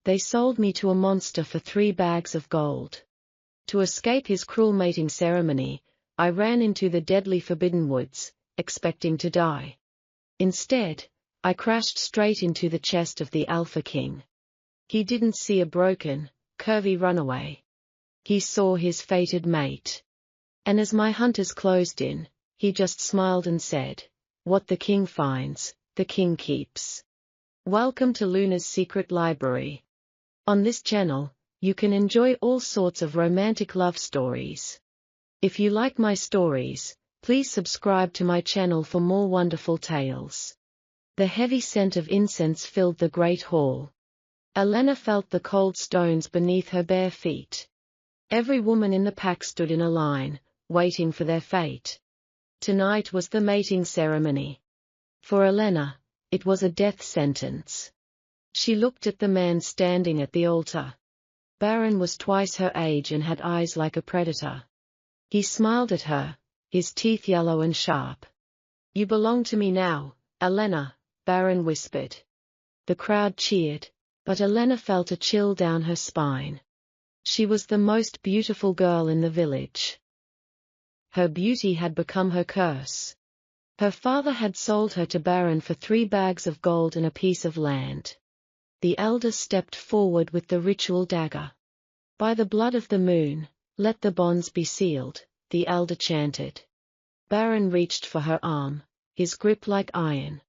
They sold me to a monster for 3 bags of gold. To escape his cruel mating ceremony, I ran into the deadly forbidden woods, expecting to die. Instead, I crashed straight into the chest of the Alpha King. He didn't see a broken, curvy runaway. He saw his fated mate. And as my hunters closed in, he just smiled and said, "What the king finds, the king keeps." Welcome to Luna's Secret Library. On this channel, you can enjoy all sorts of romantic love stories. If you like my stories, please subscribe to my channel for more wonderful tales. The heavy scent of incense filled the great hall. Elena felt the cold stones beneath her bare feet. Every woman in the pack stood in a line, waiting for their fate. Tonight was the mating ceremony. For Elena, it was a death sentence. She looked at the man standing at the altar. Baron was twice her age and had eyes like a predator. He smiled at her, his teeth yellow and sharp. "You belong to me now, Elena," Baron whispered. The crowd cheered, but Elena felt a chill down her spine. She was the most beautiful girl in the village. Her beauty had become her curse. Her father had sold her to Baron for 3 bags of gold and a piece of land. The elder stepped forward with the ritual dagger. "By the blood of the moon, let the bonds be sealed," the elder chanted. Baron reached for her arm, his grip like iron.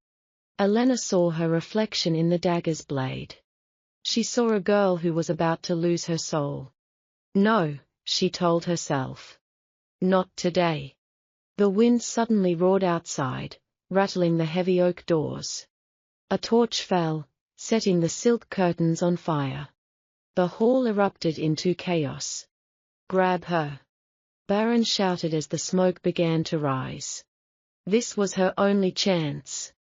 Elena saw her reflection in the dagger's blade. She saw a girl who was about to lose her soul. "No," she told herself. "Not today." The wind suddenly roared outside, rattling the heavy oak doors. A torch fell, setting the silk curtains on fire. The hall erupted into chaos. "Grab her!" Baron shouted as the smoke began to rise. This was her only chance.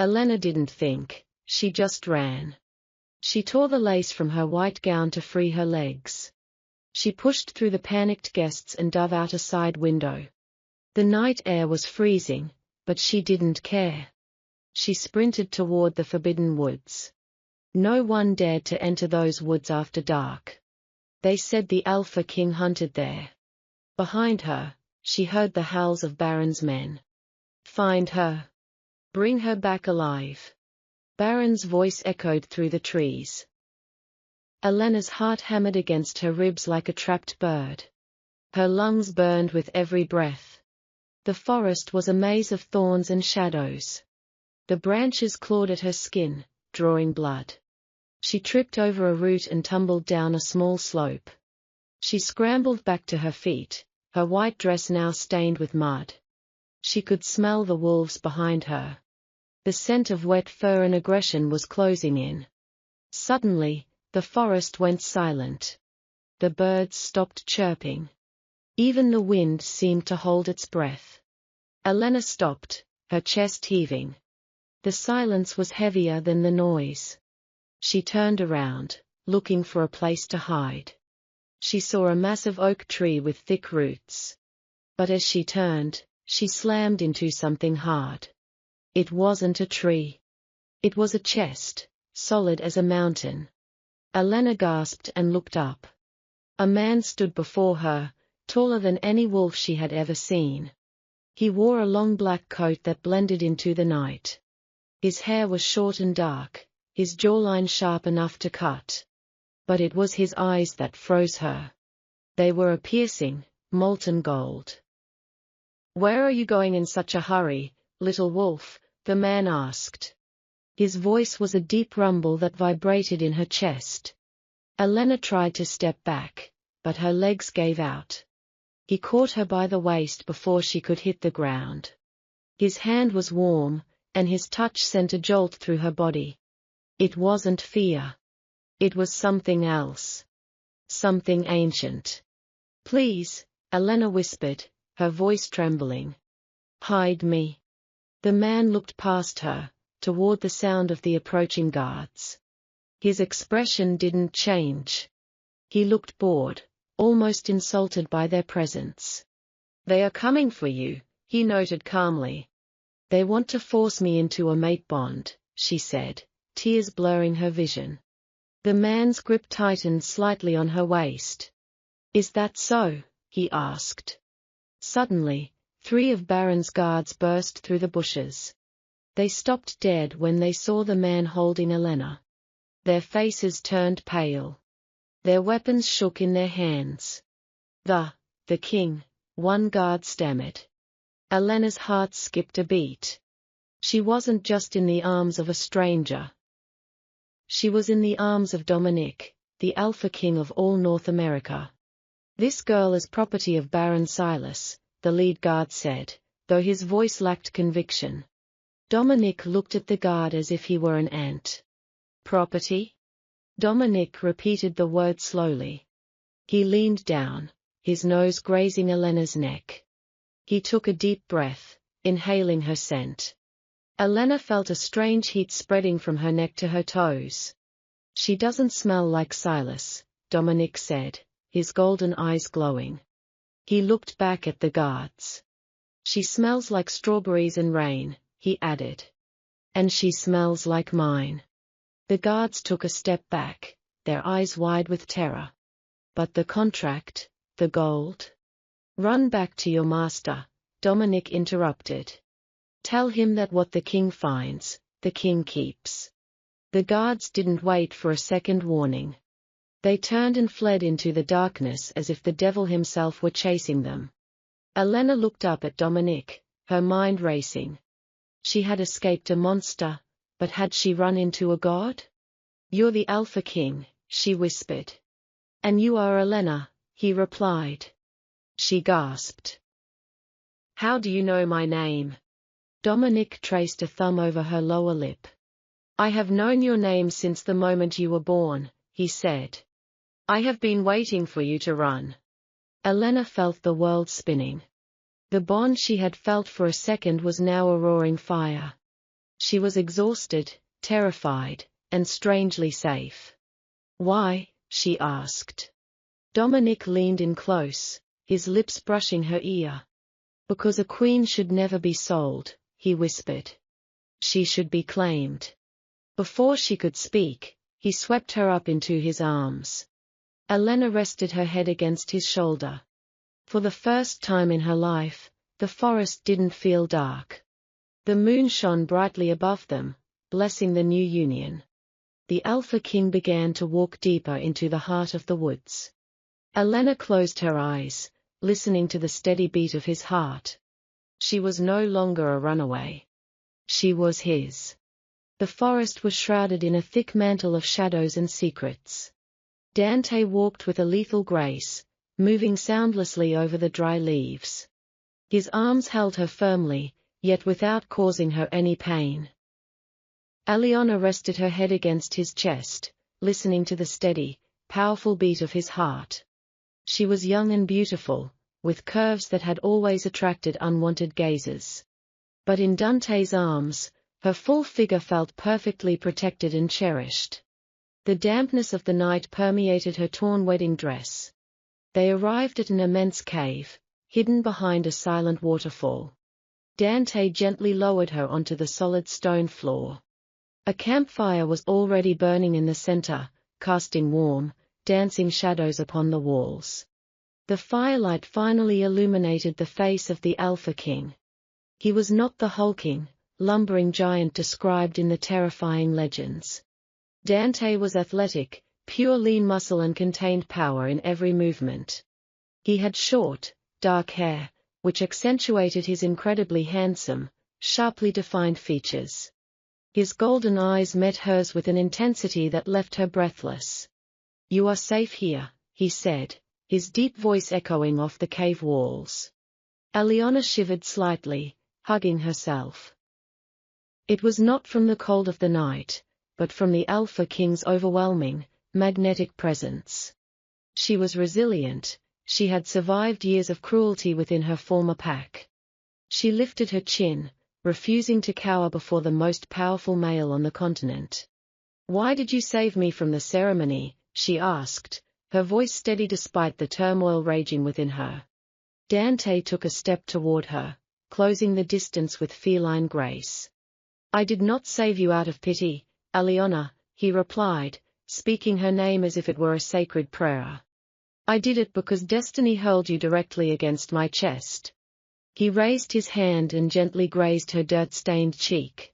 Elena didn't think, she just ran. She tore the lace from her white gown to free her legs. She pushed through the panicked guests and dove out a side window. The night air was freezing, but she didn't care. She sprinted toward the forbidden woods. No one dared to enter those woods after dark. They said the Alpha King hunted there. Behind her, she heard the howls of Baron's men. "Find her. Bring her back alive." Baron's voice echoed through the trees. Elena's heart hammered against her ribs like a trapped bird. Her lungs burned with every breath. The forest was a maze of thorns and shadows. The branches clawed at her skin, drawing blood. She tripped over a root and tumbled down a small slope. She scrambled back to her feet, her white dress now stained with mud. She could smell the wolves behind her. The scent of wet fur and aggression was closing in. Suddenly, the forest went silent. The birds stopped chirping. Even the wind seemed to hold its breath. Elena stopped, her chest heaving. The silence was heavier than the noise. She turned around, looking for a place to hide. She saw a massive oak tree with thick roots. But as she turned, she slammed into something hard. It wasn't a tree. It was a chest, solid as a mountain. Elena gasped and looked up. A man stood before her, taller than any wolf she had ever seen. He wore a long black coat that blended into the night. His hair was short and dark, his jawline sharp enough to cut. But it was his eyes that froze her. They were a piercing, molten gold. "Where are you going in such a hurry, little wolf?" the man asked. His voice was a deep rumble that vibrated in her chest. Elena tried to step back, but her legs gave out. He caught her by the waist before she could hit the ground. His hand was warm, and his touch sent a jolt through her body. It wasn't fear. It was something else. Something ancient. "Please," Elena whispered, her voice trembling. "Hide me." The man looked past her, toward the sound of the approaching guards. His expression didn't change. He looked bored, almost insulted by their presence. "They are coming for you," he noted calmly. "They want to force me into a mate bond," she said, tears blurring her vision. The man's grip tightened slightly on her waist. "Is that so?" he asked. Suddenly, 3 of Baron's guards burst through the bushes. They stopped dead when they saw the man holding Elena. Their faces turned pale. Their weapons shook in their hands. The king," one guard stammered. Elena's heart skipped a beat. She wasn't just in the arms of a stranger. She was in the arms of Dominic, the Alpha King of all North America. "This girl is property of Baron Silas," the lead guard said, though his voice lacked conviction. Dominic looked at the guard as if he were an ant. "Property?" Dominic repeated the word slowly. He leaned down, his nose grazing Elena's neck. He took a deep breath, inhaling her scent. Elena felt a strange heat spreading from her neck to her toes. "She doesn't smell like Silas," Dominic said, his golden eyes glowing. He looked back at the guards. "She smells like strawberries and rain," he added. "And she smells like mine." The guards took a step back, their eyes wide with terror. "But the contract, the gold?" "Run back to your master," Dominic interrupted. "Tell him that what the king finds, the king keeps." The guards didn't wait for a second warning. They turned and fled into the darkness as if the devil himself were chasing them. Elena looked up at Dominic, her mind racing. She had escaped a monster, but had she run into a god? "You're the Alpha King," she whispered. "And you are Elena," he replied. She gasped. "How do you know my name?" Dominic traced a thumb over her lower lip. "I have known your name since the moment you were born," he said. "I have been waiting for you to run." Elena felt the world spinning. The bond she had felt for a second was now a roaring fire. She was exhausted, terrified, and strangely safe. "Why?" she asked. Dominic leaned in close, his lips brushing her ear. "Because a queen should never be sold," he whispered. "She should be claimed." Before she could speak, he swept her up into his arms. Elena rested her head against his shoulder. For the first time in her life, the forest didn't feel dark. The moon shone brightly above them, blessing the new union. The Alpha King began to walk deeper into the heart of the woods. Elena closed her eyes, listening to the steady beat of his heart. She was no longer a runaway. She was his. The forest was shrouded in a thick mantle of shadows and secrets. Dante walked with a lethal grace, moving soundlessly over the dry leaves. His arms held her firmly, yet without causing her any pain. Aliona rested her head against his chest, listening to the steady, powerful beat of his heart. She was young and beautiful, with curves that had always attracted unwanted gazes. But in Dante's arms, her full figure felt perfectly protected and cherished. The dampness of the night permeated her torn wedding dress. They arrived at an immense cave, hidden behind a silent waterfall. Dante gently lowered her onto the solid stone floor. A campfire was already burning in the center, casting warm, dancing shadows upon the walls. The firelight finally illuminated the face of the Alpha King. He was not the hulking, lumbering giant described in the terrifying legends. Dante was athletic, pure lean muscle and contained power in every movement. He had short, dark hair, which accentuated his incredibly handsome, sharply defined features. His golden eyes met hers with an intensity that left her breathless. "You are safe here," he said, his deep voice echoing off the cave walls. Aliona shivered slightly, hugging herself. It was not from the cold of the night, but from the Alpha King's overwhelming, magnetic presence. She was resilient, she had survived years of cruelty within her former pack. She lifted her chin, refusing to cower before the most powerful male on the continent. "Why did you save me from the ceremony?" she asked, her voice steady despite the turmoil raging within her. Dante took a step toward her, closing the distance with feline grace. "I did not save you out of pity, Aliona," he replied, speaking her name as if it were a sacred prayer. I did it because destiny hurled you directly against my chest. He raised his hand and gently grazed her dirt-stained cheek.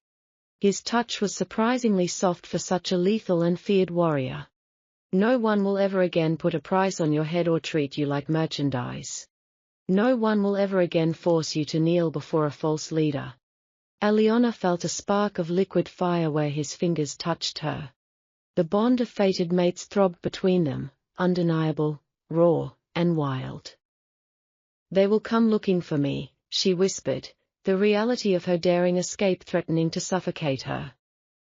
His touch was surprisingly soft for such a lethal and feared warrior. No one will ever again put a price on your head or treat you like merchandise. No one will ever again force you to kneel before a false leader. Aliona felt a spark of liquid fire where his fingers touched her. The bond of fated mates throbbed between them, undeniable, raw, and wild. They will come looking for me, she whispered, the reality of her daring escape threatening to suffocate her.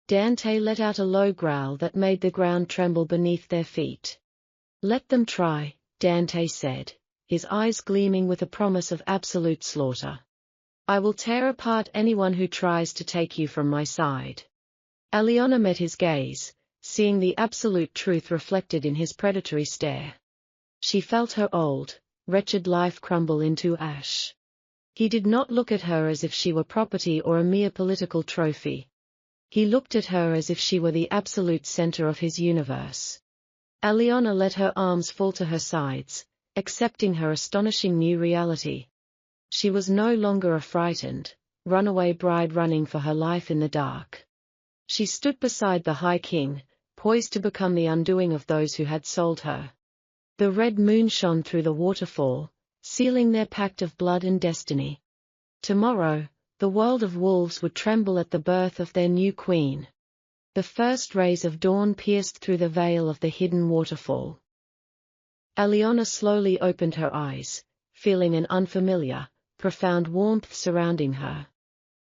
Dante let out a low growl that made the ground tremble beneath their feet. Let them try, Dante said, his eyes gleaming with a promise of absolute slaughter. I will tear apart anyone who tries to take you from my side. Aliona met his gaze, seeing the absolute truth reflected in his predatory stare. She felt her old, wretched life crumble into ash. He did not look at her as if she were property or a mere political trophy. He looked at her as if she were the absolute center of his universe. Aliona let her arms fall to her sides, accepting her astonishing new reality. She was no longer a frightened, runaway bride running for her life in the dark. She stood beside the High King, poised to become the undoing of those who had sold her. The red moon shone through the waterfall, sealing their pact of blood and destiny. Tomorrow, the world of wolves would tremble at the birth of their new queen. The first rays of dawn pierced through the veil of the hidden waterfall. Aliona slowly opened her eyes, feeling an unfamiliar, profound warmth surrounding her.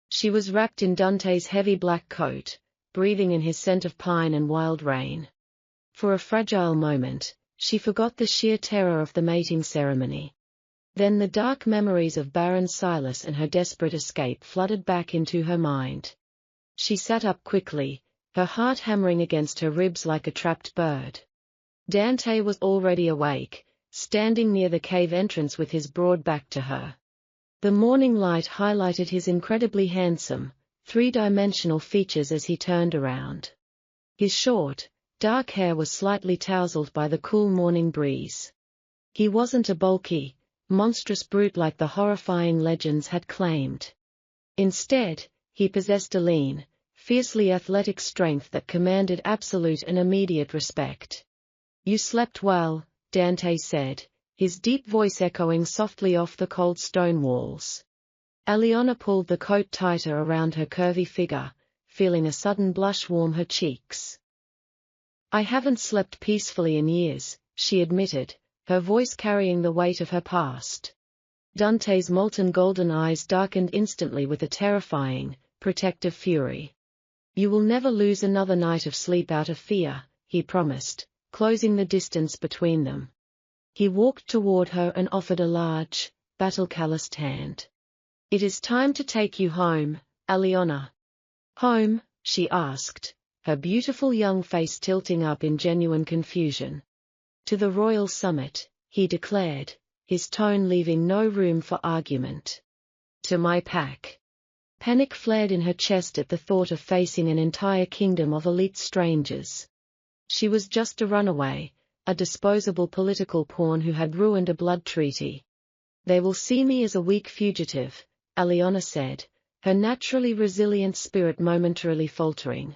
She was wrapped in Dante's heavy black coat, breathing in his scent of pine and wild rain. For a fragile moment, she forgot the sheer terror of the mating ceremony. Then the dark memories of Baron Silas and her desperate escape flooded back into her mind. She sat up quickly, her heart hammering against her ribs like a trapped bird. Dante was already awake, standing near the cave entrance with his broad back to her. The morning light highlighted his incredibly handsome, three-dimensional features as he turned around. His short, dark hair was slightly tousled by the cool morning breeze. He wasn't a bulky, monstrous brute like the horrifying legends had claimed. Instead, he possessed a lean, fiercely athletic strength that commanded absolute and immediate respect. You slept well, Dante said, his deep voice echoing softly off the cold stone walls. Aliona pulled the coat tighter around her curvy figure, feeling a sudden blush warm her cheeks. I haven't slept peacefully in years, she admitted, her voice carrying the weight of her past. Dante's molten golden eyes darkened instantly with a terrifying, protective fury. You will never lose another night of sleep out of fear, he promised, closing the distance between them. He walked toward her and offered a large, battle-calloused hand. It is time to take you home, Aliona. Home? She asked, her beautiful young face tilting up in genuine confusion. To the royal summit, he declared, his tone leaving no room for argument. To my pack. Panic flared in her chest at the thought of facing an entire kingdom of elite strangers. She was just a runaway, a disposable political pawn who had ruined a blood treaty. They will see me as a weak fugitive, Aliona said, her naturally resilient spirit momentarily faltering.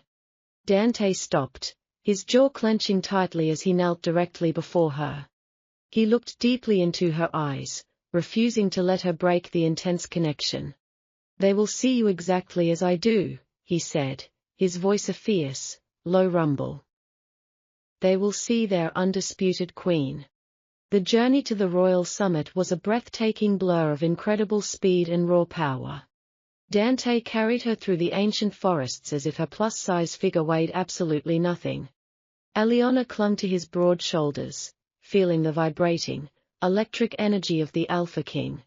Dante stopped, his jaw clenching tightly as he knelt directly before her. He looked deeply into her eyes, refusing to let her break the intense connection. They will see you exactly as I do, he said, his voice a fierce, low rumble. They will see their undisputed queen. The journey to the royal summit was a breathtaking blur of incredible speed and raw power. Dante carried her through the ancient forests as if her plus-size figure weighed absolutely nothing. Aliona clung to his broad shoulders, feeling the vibrating, electric energy of the Alpha King.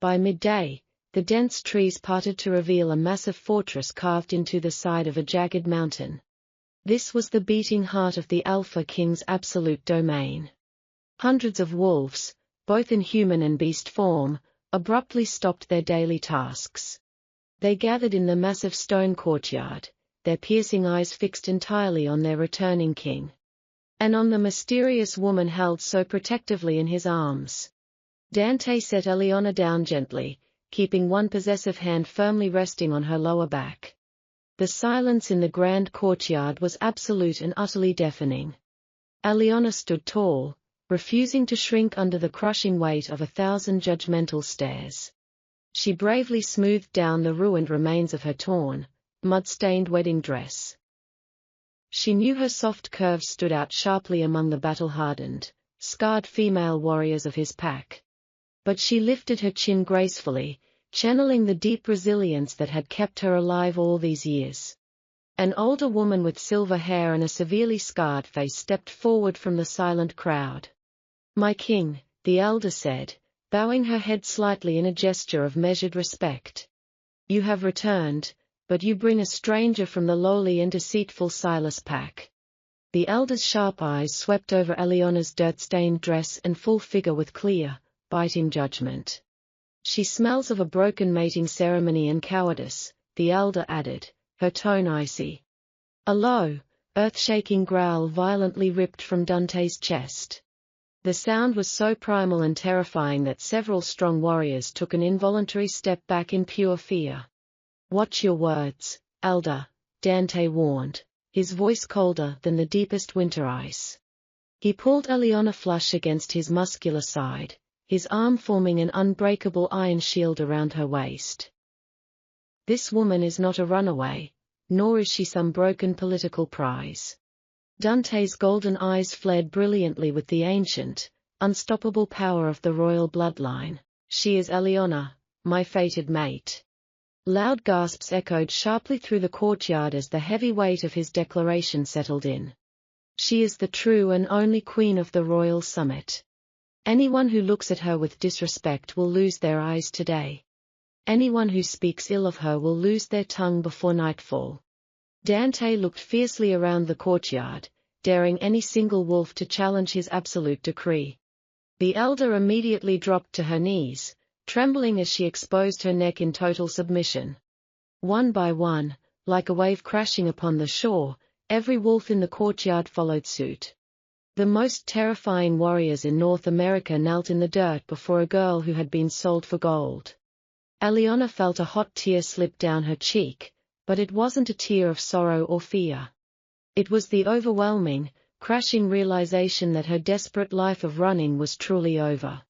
By midday, the dense trees parted to reveal a massive fortress carved into the side of a jagged mountain. This was the beating heart of the Alpha King's absolute domain. Hundreds of wolves, both in human and beast form, abruptly stopped their daily tasks. They gathered in the massive stone courtyard, their piercing eyes fixed entirely on their returning king. and on the mysterious woman held so protectively in his arms. Dante set Eliona down gently, keeping one possessive hand firmly resting on her lower back. The silence in the grand courtyard was absolute and utterly deafening. Eliona stood tall, refusing to shrink under the crushing weight of 1,000 judgmental stares. She bravely smoothed down the ruined remains of her torn, mud-stained wedding dress. She knew her soft curves stood out sharply among the battle-hardened, scarred female warriors of his pack. But she lifted her chin gracefully, channeling the deep resilience that had kept her alive all these years. An older woman with silver hair and a severely scarred face stepped forward from the silent crowd. "My king," the elder said, bowing her head slightly in a gesture of measured respect. "You have returned, but you bring a stranger from the lowly and deceitful Silas pack." The elder's sharp eyes swept over Eliona's dirt-stained dress and full figure with clear, biting judgment. "She smells of a broken mating ceremony and cowardice," the elder added, her tone icy. A low, earth-shaking growl violently ripped from Dante's chest. The sound was so primal and terrifying that several strong warriors took an involuntary step back in pure fear. "Watch your words, elder," Dante warned, his voice colder than the deepest winter ice. He pulled Eliona flush against his muscular side, his arm forming an unbreakable iron shield around her waist. "This woman is not a runaway, nor is she some broken political prize." Dante's golden eyes flared brilliantly with the ancient, unstoppable power of the royal bloodline. "She is Eliona, my fated mate." Loud gasps echoed sharply through the courtyard as the heavy weight of his declaration settled in. "She is the true and only queen of the royal summit. Anyone who looks at her with disrespect will lose their eyes today. Anyone who speaks ill of her will lose their tongue before nightfall." Dante looked fiercely around the courtyard, daring any single wolf to challenge his absolute decree. The elder immediately dropped to her knees, trembling as she exposed her neck in total submission. One by one, like a wave crashing upon the shore, every wolf in the courtyard followed suit. The most terrifying warriors in North America knelt in the dirt before a girl who had been sold for gold. Eliona felt a hot tear slip down her cheek, but it wasn't a tear of sorrow or fear. It was the overwhelming, crashing realization that her desperate life of running was truly over.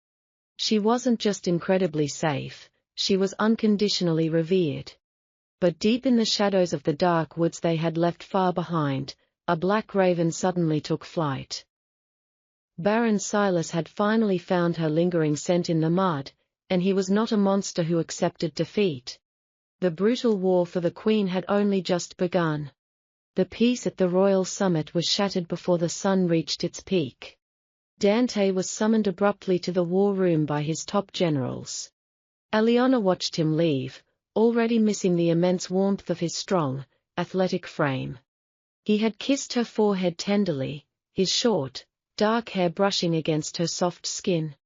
She wasn't just incredibly safe, she was unconditionally revered. But deep in the shadows of the dark woods they had left far behind, a black raven suddenly took flight. Baron Silas had finally found her lingering scent in the mud, and he was not a monster who accepted defeat. The brutal war for the queen had only just begun. The peace at the royal summit was shattered before the sun reached its peak. Dante was summoned abruptly to the war room by his top generals. Eliona watched him leave, already missing the immense warmth of his strong, athletic frame. He had kissed her forehead tenderly, his short, dark hair brushing against her soft skin.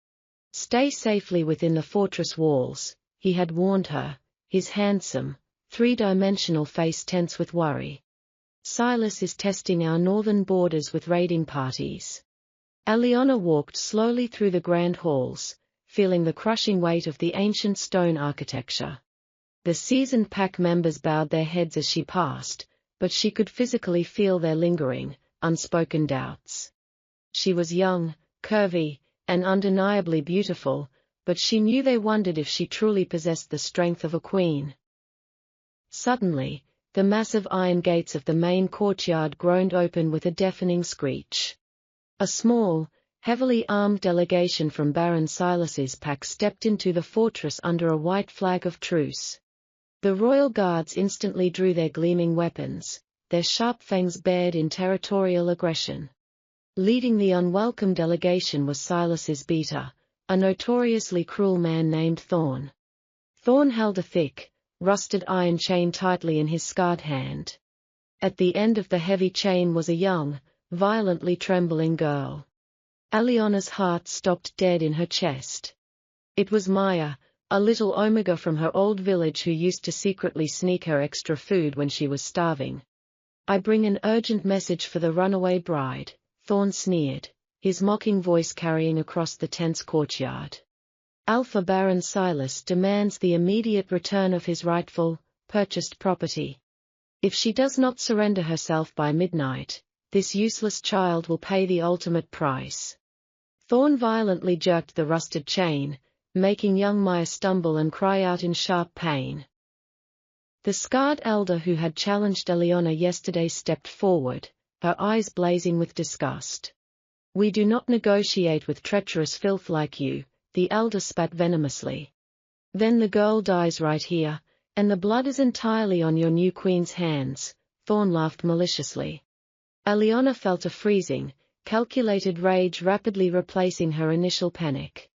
"Stay safely within the fortress walls," he had warned her, his handsome, three-dimensional face tense with worry. "Silas is testing our northern borders with raiding parties." Eliona walked slowly through the grand halls, feeling the crushing weight of the ancient stone architecture. The seasoned pack members bowed their heads as she passed, but she could physically feel their lingering, unspoken doubts. She was young, curvy, and undeniably beautiful, but she knew they wondered if she truly possessed the strength of a queen. Suddenly, the massive iron gates of the main courtyard groaned open with a deafening screech. A small, heavily armed delegation from Baron Silas's pack stepped into the fortress under a white flag of truce. The royal guards instantly drew their gleaming weapons, their sharp fangs bared in territorial aggression. Leading the unwelcome delegation was Silas's beater, a notoriously cruel man named Thorn. Thorn held a thick, rusted iron chain tightly in his scarred hand. At the end of the heavy chain was a young, violently trembling girl. Eliona's heart stopped dead in her chest. It was Maya, a little omega from her old village who used to secretly sneak her extra food when she was starving. "I bring an urgent message for the runaway bride," Thorn sneered, his mocking voice carrying across the tense courtyard. Alpha Baron Silas demands the immediate return of his rightful, purchased property. If she does not surrender herself by midnight, this useless child will pay the ultimate price. Thorn violently jerked the rusted chain, making young Maya stumble and cry out in sharp pain. The scarred elder who had challenged Eliona yesterday stepped forward, her eyes blazing with disgust. "We do not negotiate with treacherous filth like you," the elder spat venomously. "Then the girl dies right here, and the blood is entirely on your new queen's hands," Thorn laughed maliciously. Eliona felt a freezing, calculated rage rapidly replacing her initial panic.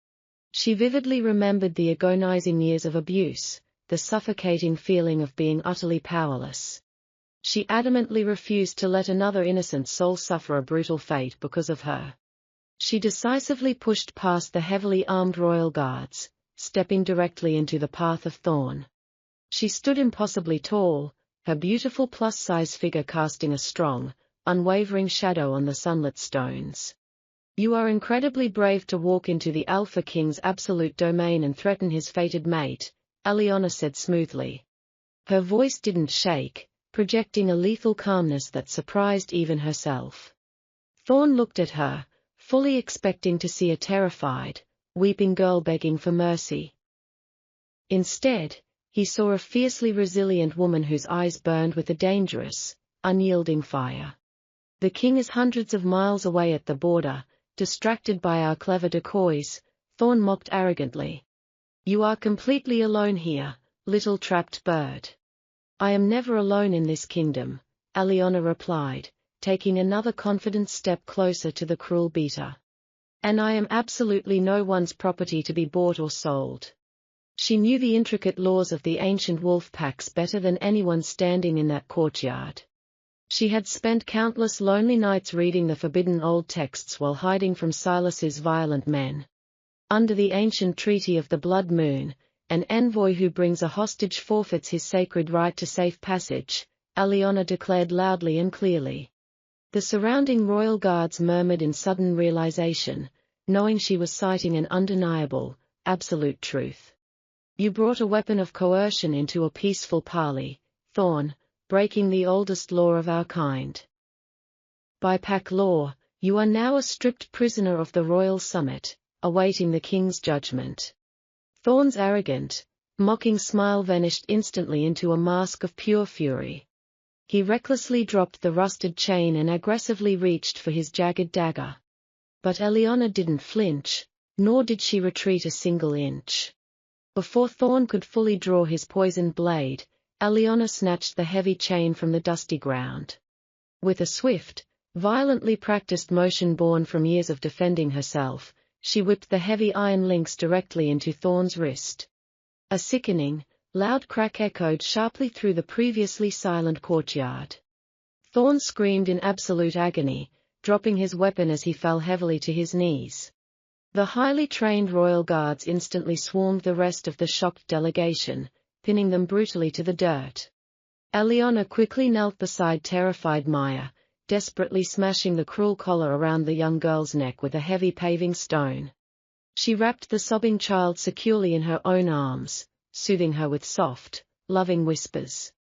She vividly remembered the agonizing years of abuse, the suffocating feeling of being utterly powerless. She adamantly refused to let another innocent soul suffer a brutal fate because of her. She decisively pushed past the heavily armed royal guards, stepping directly into the path of Thorn. She stood impossibly tall, her beautiful plus-size figure casting a strong, unwavering shadow on the sunlit stones. "You are incredibly brave to walk into the Alpha King's absolute domain and threaten his fated mate," Eliona said smoothly. Her voice didn't shake, projecting a lethal calmness that surprised even herself. Thorn looked at her, fully expecting to see a terrified, weeping girl begging for mercy. Instead, he saw a fiercely resilient woman whose eyes burned with a dangerous, unyielding fire. "The king is hundreds of miles away at the border, distracted by our clever decoys," Thorn mocked arrogantly. "You are completely alone here, little trapped bird." "I am never alone in this kingdom," Eliona replied, taking another confident step closer to the cruel beater. "And I am absolutely no one's property to be bought or sold." She knew the intricate laws of the ancient wolf packs better than anyone standing in that courtyard. She had spent countless lonely nights reading the forbidden old texts while hiding from Silas's violent men. Under the ancient treaty of the Blood Moon, an envoy who brings a hostage forfeits his sacred right to safe passage, Eliona declared loudly and clearly. The surrounding royal guards murmured in sudden realization, knowing she was citing an undeniable, absolute truth. "You brought a weapon of coercion into a peaceful parley, Thorn, breaking the oldest law of our kind. By pack law, you are now a stripped prisoner of the royal summit, awaiting the king's judgment." Thorn's arrogant, mocking smile vanished instantly into a mask of pure fury. He recklessly dropped the rusted chain and aggressively reached for his jagged dagger. But Eliona didn't flinch, nor did she retreat a single inch. Before Thorn could fully draw his poisoned blade, Eliona snatched the heavy chain from the dusty ground. With a swift, violently practiced motion born from years of defending herself, she whipped the heavy iron links directly into Thorn's wrist. A sickening, loud crack echoed sharply through the previously silent courtyard. Thorn screamed in absolute agony, dropping his weapon as he fell heavily to his knees. The highly trained royal guards instantly swarmed the rest of the shocked delegation, pinning them brutally to the dirt. Eliona quickly knelt beside terrified Maya, desperately smashing the cruel collar around the young girl's neck with a heavy paving stone. She wrapped the sobbing child securely in her own arms, soothing her with soft, loving whispers.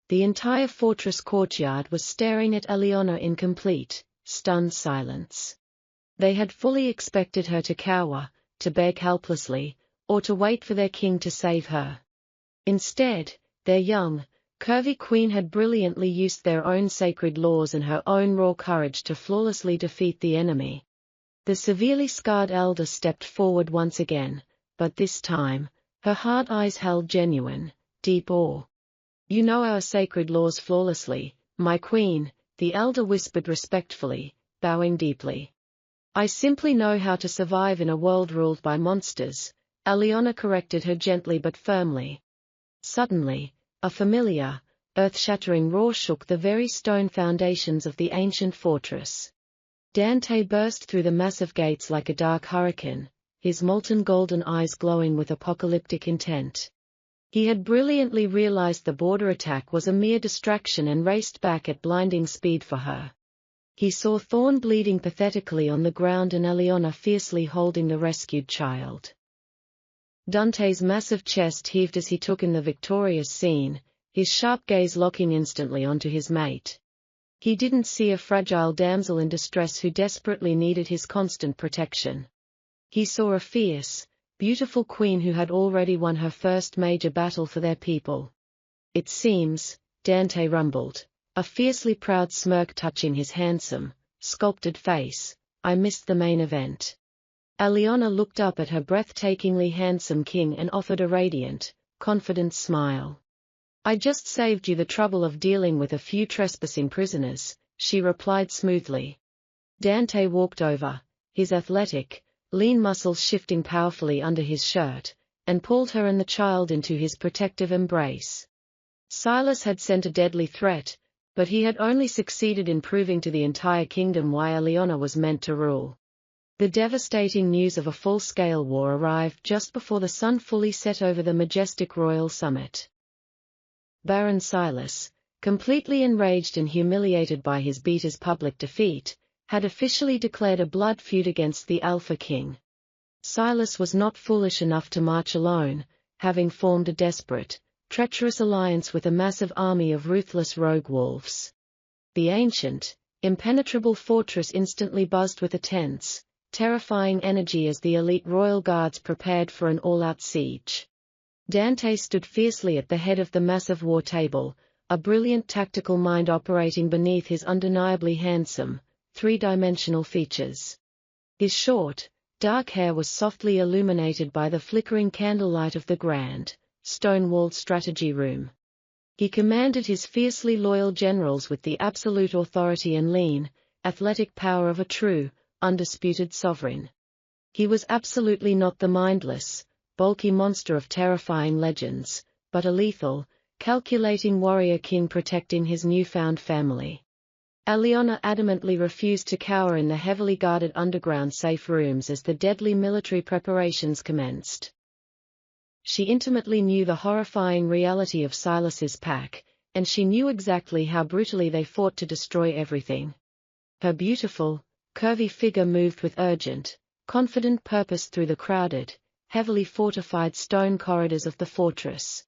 The entire fortress courtyard was staring at Eliona in complete, stunned silence. They had fully expected her to cower, to beg helplessly, or to wait for their king to save her. Instead, their young, curvy queen had brilliantly used their own sacred laws and her own raw courage to flawlessly defeat the enemy. The severely scarred elder stepped forward once again, but this time, her hard eyes held genuine, deep awe. "You know our sacred laws flawlessly, my queen," the elder whispered respectfully, bowing deeply. "I simply know how to survive in a world ruled by monsters," Eliona corrected her gently but firmly. Suddenly, a familiar, earth-shattering roar shook the very stone foundations of the ancient fortress. Dante burst through the massive gates like a dark hurricane, his molten golden eyes glowing with apocalyptic intent. He had brilliantly realized the border attack was a mere distraction and raced back at blinding speed for her. He saw Thorn bleeding pathetically on the ground and Eliona fiercely holding the rescued child. Dante's massive chest heaved as he took in the victorious scene, his sharp gaze locking instantly onto his mate. He didn't see a fragile damsel in distress who desperately needed his constant protection. He saw a fierce, beautiful queen who had already won her first major battle for their people. "It seems," Dante rumbled, a fiercely proud smirk touching his handsome, sculpted face, "I missed the main event." Eliona looked up at her breathtakingly handsome king and offered a radiant, confident smile. "I just saved you the trouble of dealing with a few trespassing prisoners," she replied smoothly. Dante walked over, his athletic, lean muscles shifting powerfully under his shirt, and pulled her and the child into his protective embrace. Silas had sent a deadly threat, but he had only succeeded in proving to the entire kingdom why Eliona was meant to rule. The devastating news of a full-scale war arrived just before the sun fully set over the majestic royal summit. Baron Silas, completely enraged and humiliated by his beater's public defeat, had officially declared a blood feud against the Alpha King. Silas was not foolish enough to march alone, having formed a desperate, treacherous alliance with a massive army of ruthless rogue wolves. The ancient, impenetrable fortress instantly buzzed with a tense, terrifying energy as the elite royal guards prepared for an all-out siege. Dante stood fiercely at the head of the massive war table, a brilliant tactical mind operating beneath his undeniably handsome, three-dimensional features. His short, dark hair was softly illuminated by the flickering candlelight of the grand, stone-walled strategy room. He commanded his fiercely loyal generals with the absolute authority and lean, athletic power of a true, undisputed sovereign. He was absolutely not the mindless, bulky monster of terrifying legends, but a lethal, calculating warrior king protecting his newfound family. Eliona adamantly refused to cower in the heavily guarded underground safe rooms as the deadly military preparations commenced. She intimately knew the horrifying reality of Silas's pack, and she knew exactly how brutally they fought to destroy everything. Her beautiful, curvy figure moved with urgent, confident purpose through the crowded, heavily fortified stone corridors of the fortress.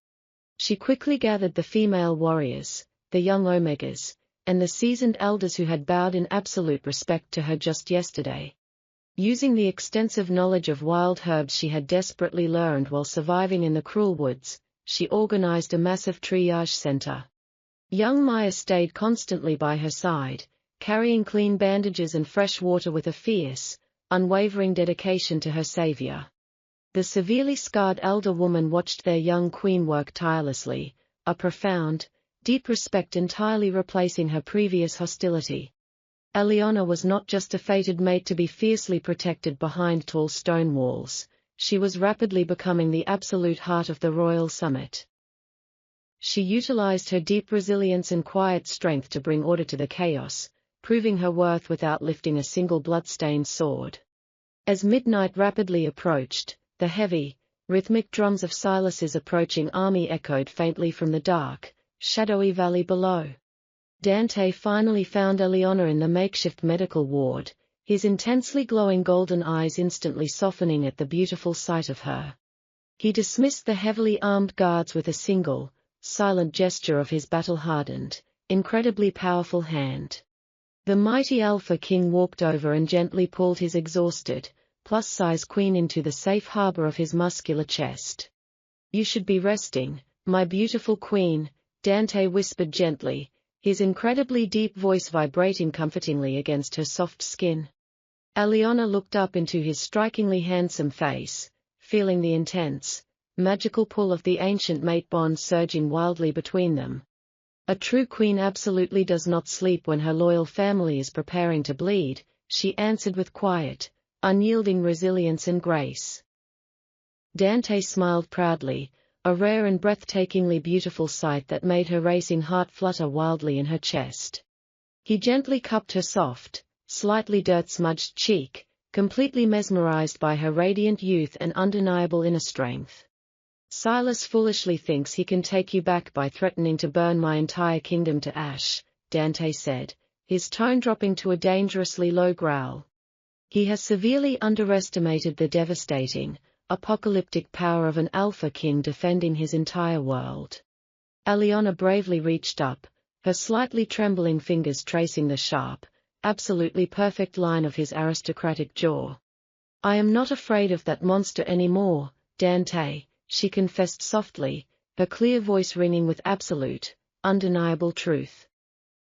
She quickly gathered the female warriors, the young Omegas, and the seasoned elders who had bowed in absolute respect to her just yesterday. Using the extensive knowledge of wild herbs she had desperately learned while surviving in the cruel woods, she organized a massive triage center. Young Maya stayed constantly by her side, carrying clean bandages and fresh water with a fierce, unwavering dedication to her savior. The severely scarred elder woman watched their young queen work tirelessly, a profound, deep respect entirely replacing her previous hostility. Eliona was not just a fated mate to be fiercely protected behind tall stone walls, she was rapidly becoming the absolute heart of the royal summit. She utilized her deep resilience and quiet strength to bring order to the chaos, proving her worth without lifting a single blood-stained sword. As midnight rapidly approached, the heavy, rhythmic drums of Silas's approaching army echoed faintly from the dark, shadowy valley below. Dante finally found Eliona in the makeshift medical ward, his intensely glowing golden eyes instantly softening at the beautiful sight of her. He dismissed the heavily armed guards with a single, silent gesture of his battle-hardened, incredibly powerful hand. The mighty Alpha King walked over and gently pulled his exhausted, plus-size queen into the safe harbor of his muscular chest. "You should be resting, my beautiful queen," Dante whispered gently, his incredibly deep voice vibrating comfortingly against her soft skin. Eliona looked up into his strikingly handsome face, feeling the intense, magical pull of the ancient mate bond surging wildly between them. "A true queen absolutely does not sleep when her loyal family is preparing to bleed," she answered with quiet, unyielding resilience and grace. Dante smiled proudly, a rare and breathtakingly beautiful sight that made her racing heart flutter wildly in her chest. He gently cupped her soft, slightly dirt-smudged cheek, completely mesmerized by her radiant youth and undeniable inner strength. "Silas foolishly thinks he can take you back by threatening to burn my entire kingdom to ash," Dante said, his tone dropping to a dangerously low growl. He has severely underestimated the devastating, apocalyptic power of an alpha king defending his entire world. Aliona bravely reached up, her slightly trembling fingers tracing the sharp, absolutely perfect line of his aristocratic jaw. I am not afraid of that monster anymore, Dante, she confessed softly, her clear voice ringing with absolute, undeniable truth.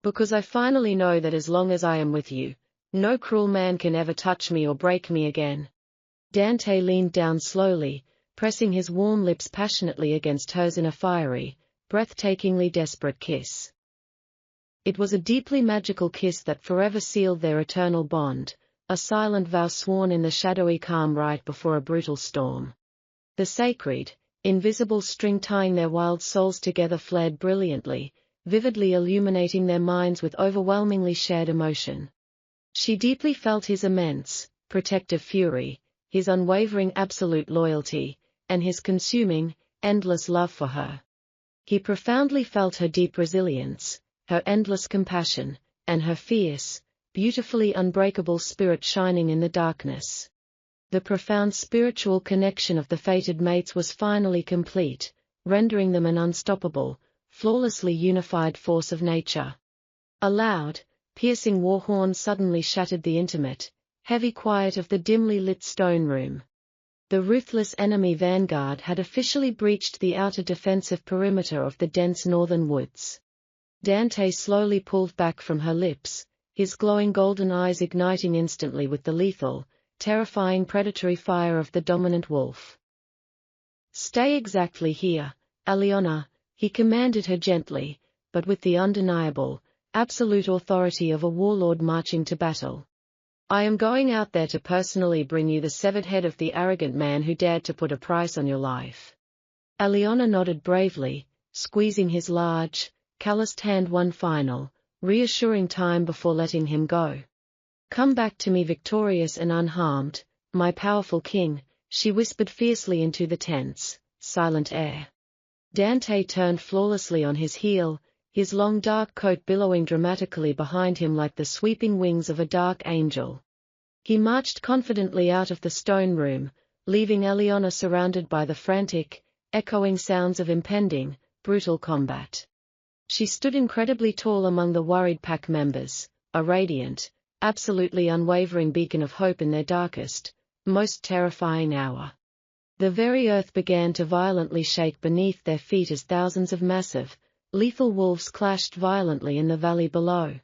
Because I finally know that as long as I am with you, no cruel man can ever touch me or break me again. Dante leaned down slowly, pressing his warm lips passionately against hers in a fiery, breathtakingly desperate kiss. It was a deeply magical kiss that forever sealed their eternal bond, a silent vow sworn in the shadowy calm right before a brutal storm. The sacred, invisible string tying their wild souls together flared brilliantly, vividly illuminating their minds with overwhelmingly shared emotion. She deeply felt his immense, protective fury, his unwavering absolute loyalty, and his consuming, endless love for her. He profoundly felt her deep resilience, her endless compassion, and her fierce, beautifully unbreakable spirit shining in the darkness. The profound spiritual connection of the fated mates was finally complete, rendering them an unstoppable, flawlessly unified force of nature. A loud, piercing war horn suddenly shattered the intimate, heavy quiet of the dimly lit stone room. The ruthless enemy vanguard had officially breached the outer defensive perimeter of the dense northern woods. Dante slowly pulled back from her lips, his glowing golden eyes igniting instantly with the lethal, terrifying predatory fire of the dominant wolf. Stay exactly here, Aliona, he commanded her gently, but with the undeniable, absolute authority of a warlord marching to battle. I am going out there to personally bring you the severed head of the arrogant man who dared to put a price on your life. Aliona nodded bravely, squeezing his large, calloused hand one final, reassuring time before letting him go. Come back to me victorious and unharmed, my powerful king, she whispered fiercely into the tense, silent air. Dante turned flawlessly on his heel, his long dark coat billowing dramatically behind him like the sweeping wings of a dark angel. He marched confidently out of the stone room, leaving Aliona surrounded by the frantic, echoing sounds of impending, brutal combat. She stood incredibly tall among the worried pack members, a radiant, absolutely unwavering beacon of hope in their darkest, most terrifying hour. The very earth began to violently shake beneath their feet as thousands of massive, lethal wolves clashed violently in the valley below.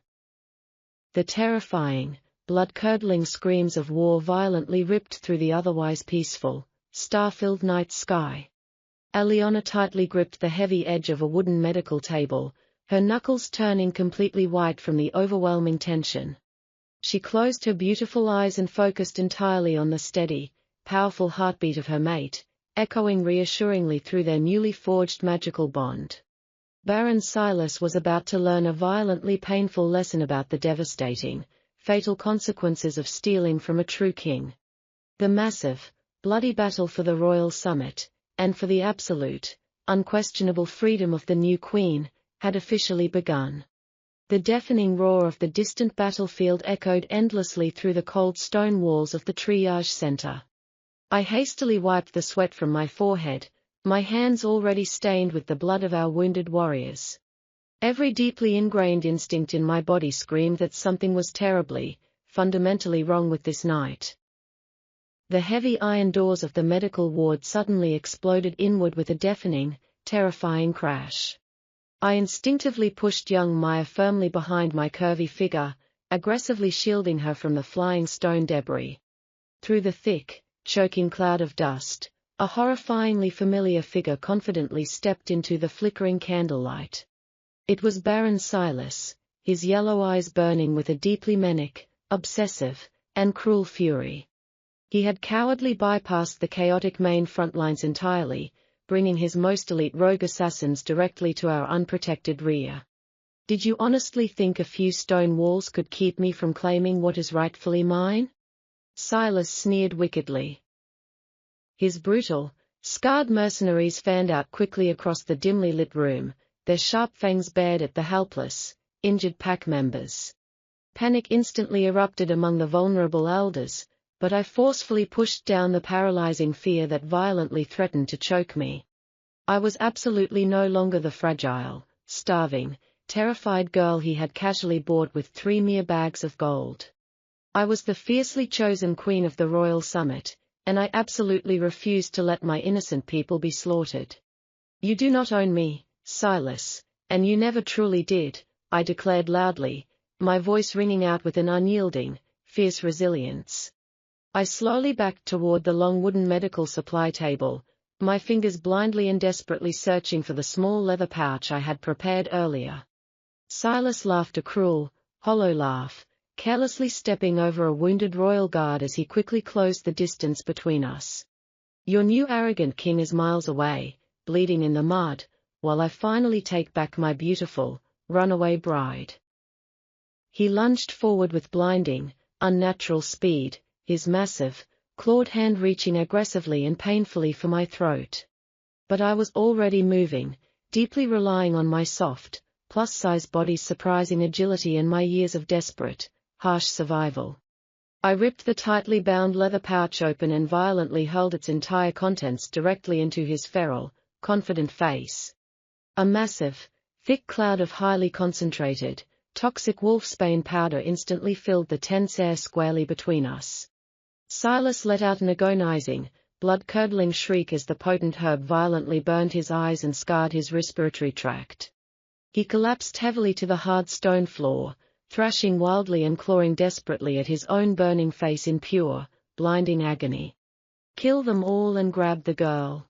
The terrifying, blood-curdling screams of war violently ripped through the otherwise peaceful, star-filled night sky. Aliona tightly gripped the heavy edge of a wooden medical table, her knuckles turning completely white from the overwhelming tension. She closed her beautiful eyes and focused entirely on the steady, powerful heartbeat of her mate, echoing reassuringly through their newly forged magical bond. Baron Silas was about to learn a violently painful lesson about the devastating, fatal consequences of stealing from a true king. The massive, bloody battle for the royal summit, and for the absolute, unquestionable freedom of the new queen, had officially begun. The deafening roar of the distant battlefield echoed endlessly through the cold stone walls of the triage center. I hastily wiped the sweat from my forehead, my hands already stained with the blood of our wounded warriors. Every deeply ingrained instinct in my body screamed that something was terribly, fundamentally wrong with this night. The heavy iron doors of the medical ward suddenly exploded inward with a deafening, terrifying crash. I instinctively pushed young Maya firmly behind my curvy figure, aggressively shielding her from the flying stone debris. Through the thick, choking cloud of dust, a horrifyingly familiar figure confidently stepped into the flickering candlelight. It was Baron Silas, his yellow eyes burning with a deeply manic, obsessive, and cruel fury. He had cowardly bypassed the chaotic main front lines entirely, bringing his most elite rogue assassins directly to our unprotected rear. Did you honestly think a few stone walls could keep me from claiming what is rightfully mine? Silas sneered wickedly. His brutal, scarred mercenaries fanned out quickly across the dimly lit room, their sharp fangs bared at the helpless, injured pack members. Panic instantly erupted among the vulnerable elders, but I forcefully pushed down the paralyzing fear that violently threatened to choke me. I was absolutely no longer the fragile, starving, terrified girl he had casually bought with 3 mere bags of gold. I was the fiercely chosen queen of the royal summit, and I absolutely refused to let my innocent people be slaughtered. You do not own me, Silas, and you never truly did, I declared loudly, my voice ringing out with an unyielding, fierce resilience. I slowly backed toward the long wooden medical supply table, my fingers blindly and desperately searching for the small leather pouch I had prepared earlier. Silas laughed a cruel, hollow laugh, carelessly stepping over a wounded royal guard as he quickly closed the distance between us. Your new arrogant king is miles away, bleeding in the mud, while I finally take back my beautiful, runaway bride. He lunged forward with blinding, unnatural speed, his massive, clawed hand reaching aggressively and painfully for my throat. But I was already moving, deeply relying on my soft, plus-size body's surprising agility and my years of desperate, harsh survival. I ripped the tightly bound leather pouch open and violently hurled its entire contents directly into his feral, confident face. A massive, thick cloud of highly concentrated, toxic wolfsbane powder instantly filled the tense air squarely between us. Silas let out an agonizing, blood-curdling shriek as the potent herb violently burned his eyes and scarred his respiratory tract. He collapsed heavily to the hard stone floor, thrashing wildly and clawing desperately at his own burning face in pure, blinding agony. Kill them all and grab the girl.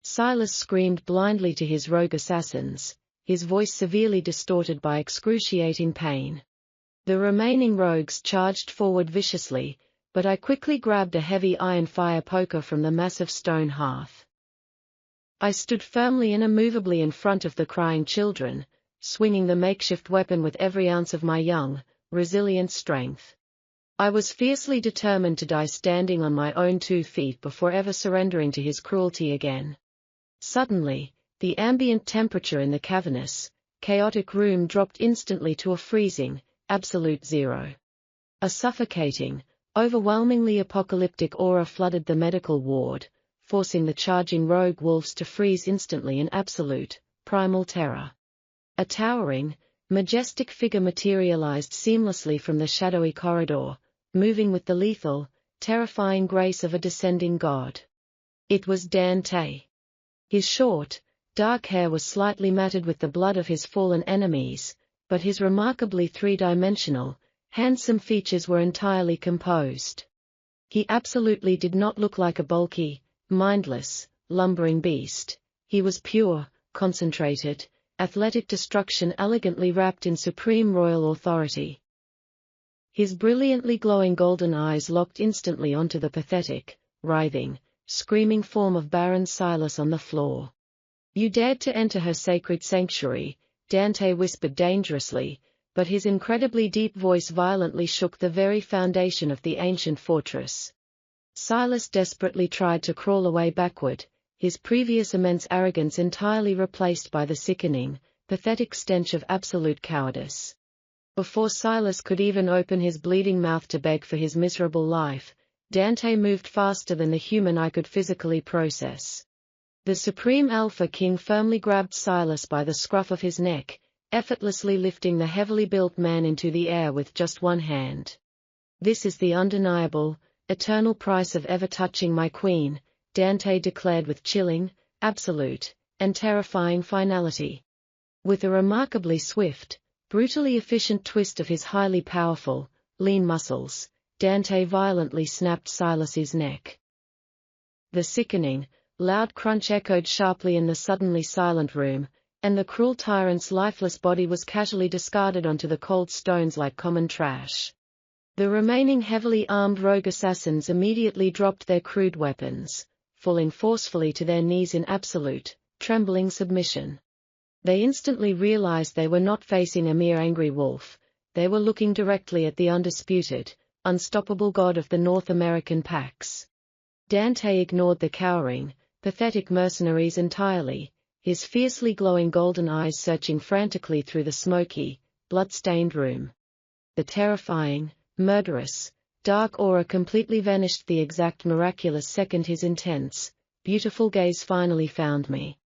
Silas screamed blindly to his rogue assassins, his voice severely distorted by excruciating pain. The remaining rogues charged forward viciously, but I quickly grabbed a heavy iron fire poker from the massive stone hearth. I stood firmly and immovably in front of the crying children, swinging the makeshift weapon with every ounce of my young, resilient strength. I was fiercely determined to die standing on my own 2 feet before ever surrendering to his cruelty again. Suddenly, the ambient temperature in the cavernous, chaotic room dropped instantly to a freezing, absolute zero. A suffocating, overwhelmingly apocalyptic aura flooded the medical ward, forcing the charging rogue wolves to freeze instantly in absolute, primal terror. A towering, majestic figure materialized seamlessly from the shadowy corridor, moving with the lethal, terrifying grace of a descending god. It was Dante. His short, dark hair was slightly matted with the blood of his fallen enemies, but his remarkably three-dimensional, handsome features were entirely composed. He absolutely did not look like a bulky, mindless, lumbering beast. He was pure, concentrated, athletic destruction elegantly wrapped in supreme royal authority. His brilliantly glowing golden eyes locked instantly onto the pathetic, writhing, screaming form of Baron Silas on the floor. You dared to enter her sacred sanctuary, Dante whispered dangerously, but his incredibly deep voice violently shook the very foundation of the ancient fortress. Silas desperately tried to crawl away backward, his previous immense arrogance entirely replaced by the sickening, pathetic stench of absolute cowardice. Before Silas could even open his bleeding mouth to beg for his miserable life, Dante moved faster than the human eye could physically process. The Supreme Alpha King firmly grabbed Silas by the scruff of his neck, effortlessly lifting the heavily built man into the air with just one hand. This is the undeniable, eternal price of ever touching my queen, Dante declared with chilling, absolute, and terrifying finality. With a remarkably swift, brutally efficient twist of his highly powerful, lean muscles, Dante violently snapped Silas's neck. The sickening, loud crunch echoed sharply in the suddenly silent room, and the cruel tyrant's lifeless body was casually discarded onto the cold stones like common trash. The remaining heavily armed rogue assassins immediately dropped their crude weapons, falling forcefully to their knees in absolute, trembling submission. They instantly realized they were not facing a mere angry wolf, they were looking directly at the undisputed, unstoppable god of the North American Pax. Dante ignored the cowering, pathetic mercenaries entirely, his fiercely glowing golden eyes searching frantically through the smoky, blood-stained room. The terrifying, murderous, dark aura completely vanished the exact miraculous second his intense, beautiful gaze finally found me.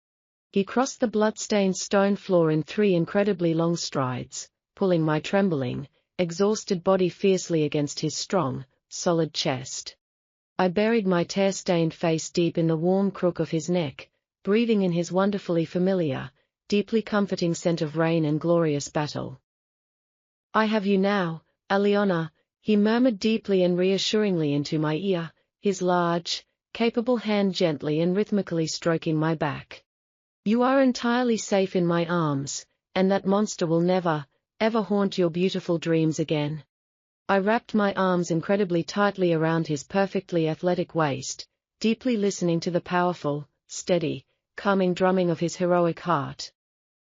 He crossed the blood-stained stone floor in 3 incredibly long strides, pulling my trembling, exhausted body fiercely against his strong, solid chest. I buried my tear-stained face deep in the warm crook of his neck, breathing in his wonderfully familiar, deeply comforting scent of rain and glorious battle. "I have you now, Aliona," he murmured deeply and reassuringly into my ear, his large, capable hand gently and rhythmically stroking my back. "You are entirely safe in my arms, and that monster will never, ever haunt your beautiful dreams again." I wrapped my arms incredibly tightly around his perfectly athletic waist, deeply listening to the powerful, steady, calming drumming of his heroic heart.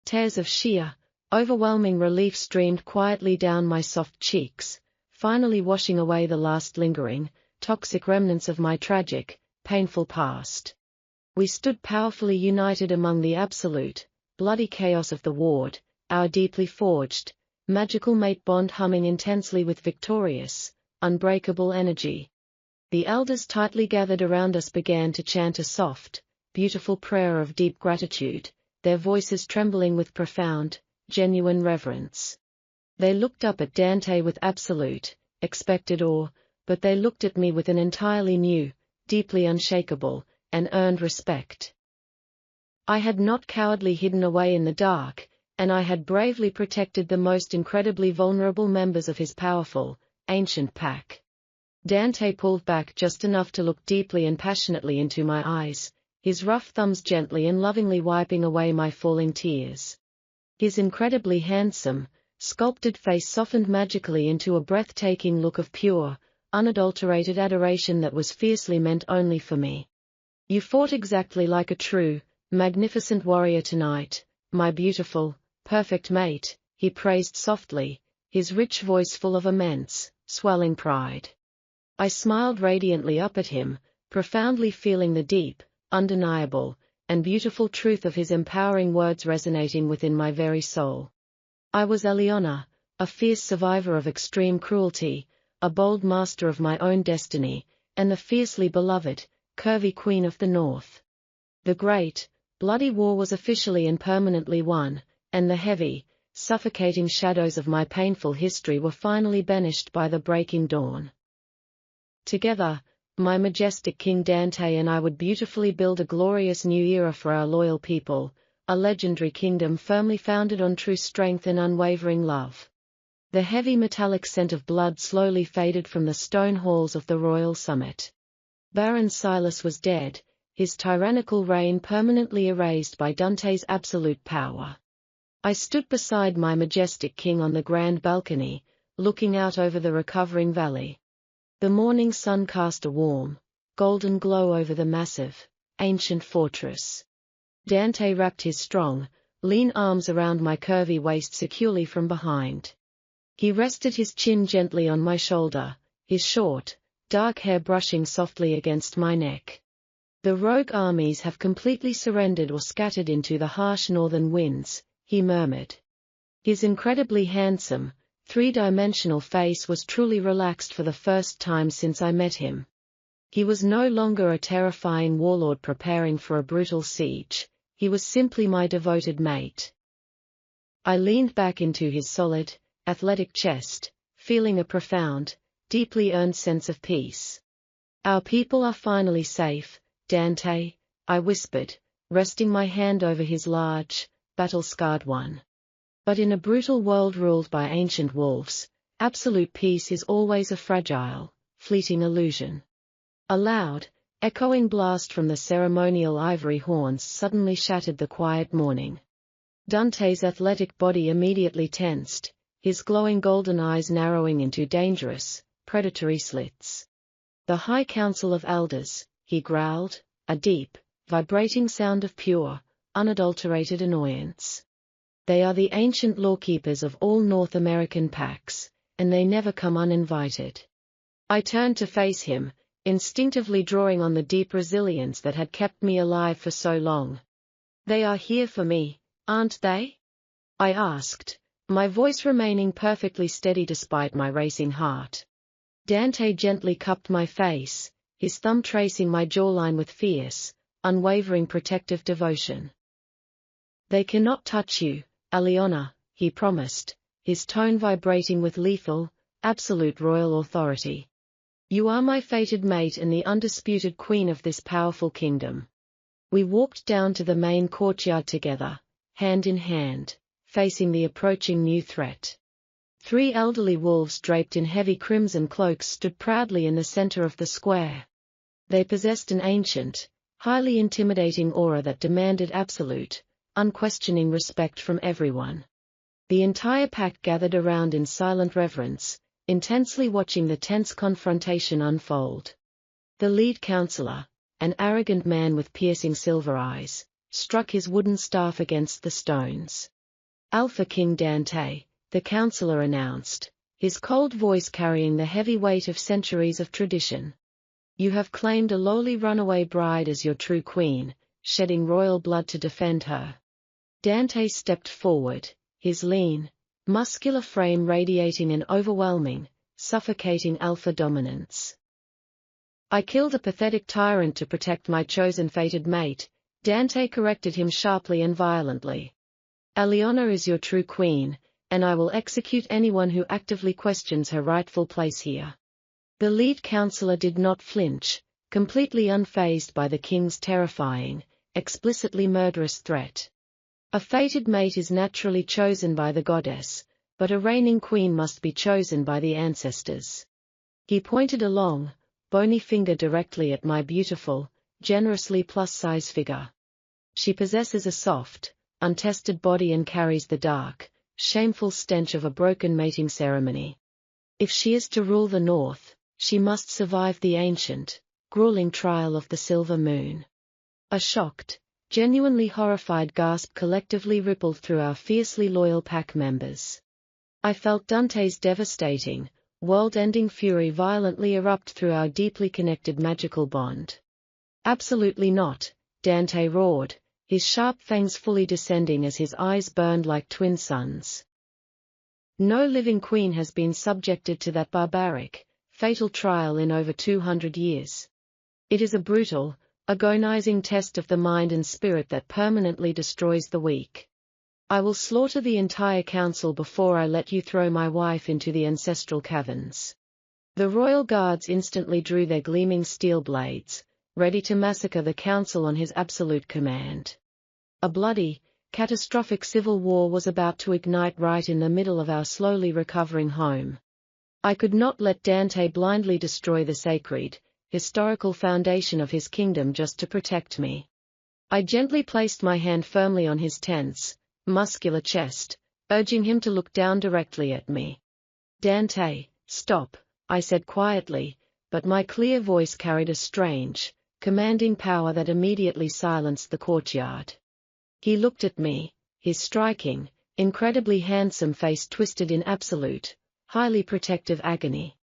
Tears of sheer, overwhelming relief streamed quietly down my soft cheeks, finally washing away the last lingering, toxic remnants of my tragic, painful past. We stood powerfully united among the absolute, bloody chaos of the ward, our deeply forged, magical mate bond humming intensely with victorious, unbreakable energy. The elders tightly gathered around us began to chant a soft, beautiful prayer of deep gratitude, their voices trembling with profound, genuine reverence. They looked up at Dante with absolute, expected awe, but they looked at me with an entirely new, deeply unshakable, and earned respect. I had not cowardly hidden away in the dark, and I had bravely protected the most incredibly vulnerable members of his powerful, ancient pack. Dante pulled back just enough to look deeply and passionately into my eyes, his rough thumbs gently and lovingly wiping away my falling tears. His incredibly handsome, sculpted face softened magically into a breathtaking look of pure, unadulterated adoration that was fiercely meant only for me. "You fought exactly like a true, magnificent warrior tonight, my beautiful, perfect mate," he praised softly, his rich voice full of immense, swelling pride. I smiled radiantly up at him, profoundly feeling the deep, undeniable, and beautiful truth of his empowering words resonating within my very soul. I was Aliona, a fierce survivor of extreme cruelty, a bold master of my own destiny, and the fiercely beloved, curvy queen of the north. The great, bloody war was officially and permanently won, and the heavy, suffocating shadows of my painful history were finally banished by the breaking dawn. Together, my majestic King Dante and I would beautifully build a glorious new era for our loyal people, a legendary kingdom firmly founded on true strength and unwavering love. The heavy metallic scent of blood slowly faded from the stone halls of the royal summit. Baron Silas was dead, his tyrannical reign permanently erased by Dante's absolute power. I stood beside my majestic king on the grand balcony, looking out over the recovering valley. The morning sun cast a warm, golden glow over the massive, ancient fortress. Dante wrapped his strong, lean arms around my curvy waist securely from behind. He rested his chin gently on my shoulder, his short, dark hair brushing softly against my neck. "The rogue armies have completely surrendered or scattered into the harsh northern winds," he murmured. His incredibly handsome, three-dimensional face was truly relaxed for the first time since I met him. He was no longer a terrifying warlord preparing for a brutal siege, he was simply my devoted mate. I leaned back into his solid, athletic chest, feeling a profound, deeply earned sense of peace. "Our people are finally safe, Dante," I whispered, resting my hand over his large, battle-scarred one. But in a brutal world ruled by ancient wolves, absolute peace is always a fragile, fleeting illusion. A loud, echoing blast from the ceremonial ivory horns suddenly shattered the quiet morning. Dante's athletic body immediately tensed, his glowing golden eyes narrowing into dangerous, predatory slits. "The High Council of Elders," he growled, a deep, vibrating sound of pure, unadulterated annoyance. "They are the ancient lawkeepers of all North American packs, and they never come uninvited." I turned to face him, instinctively drawing on the deep resilience that had kept me alive for so long. "They are here for me, aren't they?" I asked, my voice remaining perfectly steady despite my racing heart. Dante gently cupped my face, his thumb tracing my jawline with fierce, unwavering protective devotion. "They cannot touch you, Aliona," he promised, his tone vibrating with lethal, absolute royal authority. "You are my fated mate and the undisputed queen of this powerful kingdom." We walked down to the main courtyard together, hand in hand, facing the approaching new threat. 3 elderly wolves draped in heavy crimson cloaks stood proudly in the center of the square. They possessed an ancient, highly intimidating aura that demanded absolute, unquestioning respect from everyone. The entire pack gathered around in silent reverence, intensely watching the tense confrontation unfold. The lead counselor, an arrogant man with piercing silver eyes, struck his wooden staff against the stones. "Alpha King Dante," the counselor announced, his cold voice carrying the heavy weight of centuries of tradition. "You have claimed a lowly runaway bride as your true queen, shedding royal blood to defend her." Dante stepped forward, his lean, muscular frame radiating an overwhelming, suffocating alpha dominance. "I killed a pathetic tyrant to protect my chosen fated mate," Dante corrected him sharply and violently. "Aliona is your true queen, and I will execute anyone who actively questions her rightful place here." The lead counselor did not flinch, completely unfazed by the king's terrifying, explicitly murderous threat. A fated mate is naturally chosen by the goddess, but a reigning queen must be chosen by the ancestors. He pointed a long, bony finger directly at my beautiful, generously plus-size figure. "She possesses a soft, untested body and carries the dark, shameful stench of a broken mating ceremony. If she is to rule the north, she must survive the ancient, grueling trial of the silver moon." A shocked, genuinely horrified gasp collectively rippled through our fiercely loyal pack members. I felt Dante's devastating, world-ending fury violently erupt through our deeply connected magical bond. "Absolutely not," Dante roared, his sharp fangs fully descending as his eyes burned like twin suns. "No living queen has been subjected to that barbaric, fatal trial in over 200 years. It is a brutal, agonizing test of the mind and spirit that permanently destroys the weak. I will slaughter the entire council before I let you throw my wife into the ancestral caverns." The royal guards instantly drew their gleaming steel blades, ready to massacre the council on his absolute command. A bloody, catastrophic civil war was about to ignite right in the middle of our slowly recovering home. I could not let Dante blindly destroy the sacred, historical foundation of his kingdom just to protect me. I gently placed my hand firmly on his tense, muscular chest, urging him to look down directly at me. "Dante, stop," I said quietly, but my clear voice carried a strange, commanding power that immediately silenced the courtyard. He looked at me, his striking, incredibly handsome face twisted in absolute, highly protective agony.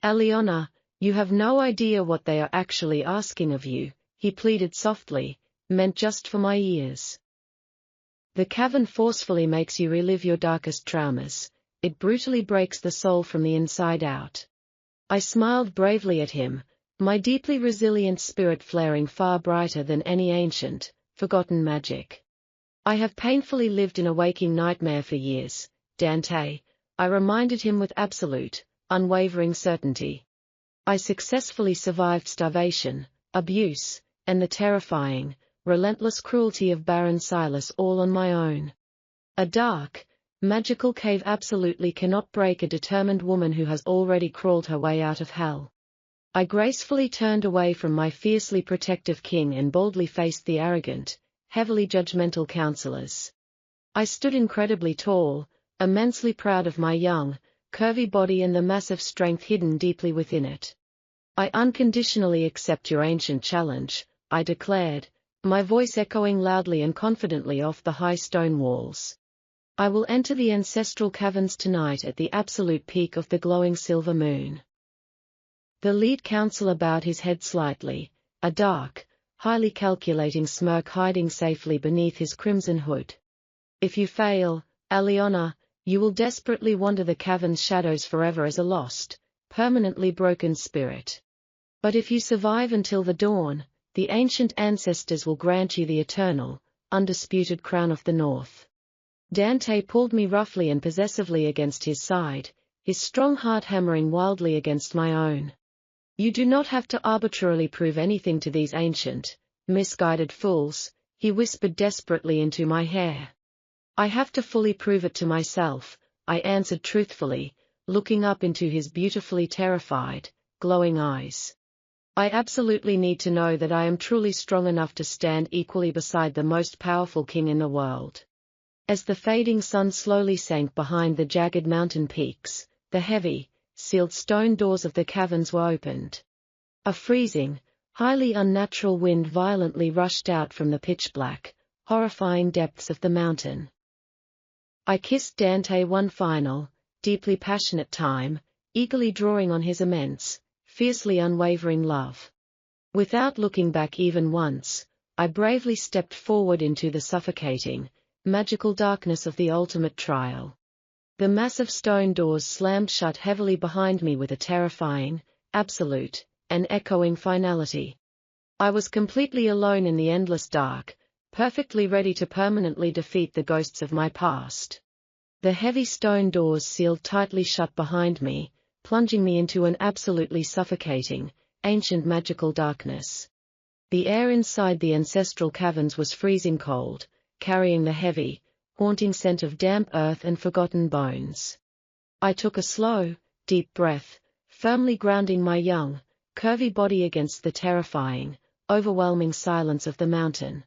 "Aliona, you have no idea what they are actually asking of you," he pleaded softly, "meant just for my ears. The cavern forcefully makes you relive your darkest traumas. It brutally breaks the soul from the inside out." I smiled bravely at him, my deeply resilient spirit flaring far brighter than any ancient, forgotten magic. "I have painfully lived in a waking nightmare for years, Dante," I reminded him with absolute, unwavering certainty. "I successfully survived starvation, abuse, and the terrifying, relentless cruelty of Baron Silas all on my own. A dark, magical cave absolutely cannot break a determined woman who has already crawled her way out of hell." I gracefully turned away from my fiercely protective king and boldly faced the arrogant, heavily judgmental counselors. I stood incredibly tall, immensely proud of my young, curvy body and the massive strength hidden deeply within it. "I unconditionally accept your ancient challenge," I declared, my voice echoing loudly and confidently off the high stone walls. "I will enter the ancestral caverns tonight at the absolute peak of the glowing silver moon." The lead counselor bowed his head slightly, a dark, highly calculating smirk hiding safely beneath his crimson hood. "If you fail, Aliona," You will desperately wander the cavern's shadows forever as a lost, permanently broken spirit. But if you survive until the dawn, the ancient ancestors will grant you the eternal, undisputed crown of the North. Dante pulled me roughly and possessively against his side, his strong heart hammering wildly against my own. You do not have to arbitrarily prove anything to these ancient, misguided fools, he whispered desperately into my hair. I have to fully prove it to myself, I answered truthfully, looking up into his beautifully terrified, glowing eyes. I absolutely need to know that I am truly strong enough to stand equally beside the most powerful king in the world. As the fading sun slowly sank behind the jagged mountain peaks, the heavy, sealed stone doors of the caverns were opened. A freezing, highly unnatural wind violently rushed out from the pitch-black, horrifying depths of the mountain. I kissed Dante one final, deeply passionate time, eagerly drawing on his immense, fiercely unwavering love. Without looking back even once, I bravely stepped forward into the suffocating, magical darkness of the ultimate trial. The massive stone doors slammed shut heavily behind me with a terrifying, absolute, and echoing finality. I was completely alone in the endless dark, perfectly ready to permanently defeat the ghosts of my past. The heavy stone doors sealed tightly shut behind me, plunging me into an absolutely suffocating, ancient magical darkness. The air inside the ancestral caverns was freezing cold, carrying the heavy, haunting scent of damp earth and forgotten bones. I took a slow, deep breath, firmly grounding my young, curvy body against the terrifying, overwhelming silence of the mountain.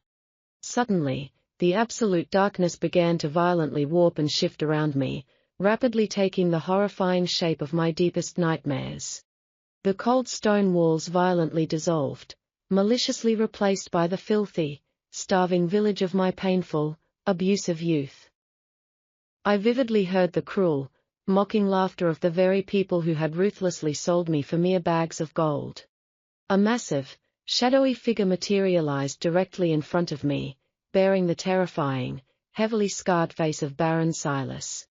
Suddenly, the absolute darkness began to violently warp and shift around me, rapidly taking the horrifying shape of my deepest nightmares. The cold stone walls violently dissolved, maliciously replaced by the filthy, starving village of my painful, abusive youth. I vividly heard the cruel, mocking laughter of the very people who had ruthlessly sold me for mere bags of gold. A massive, shadowy figure materialized directly in front of me, bearing the terrifying, heavily scarred face of Baron Silas.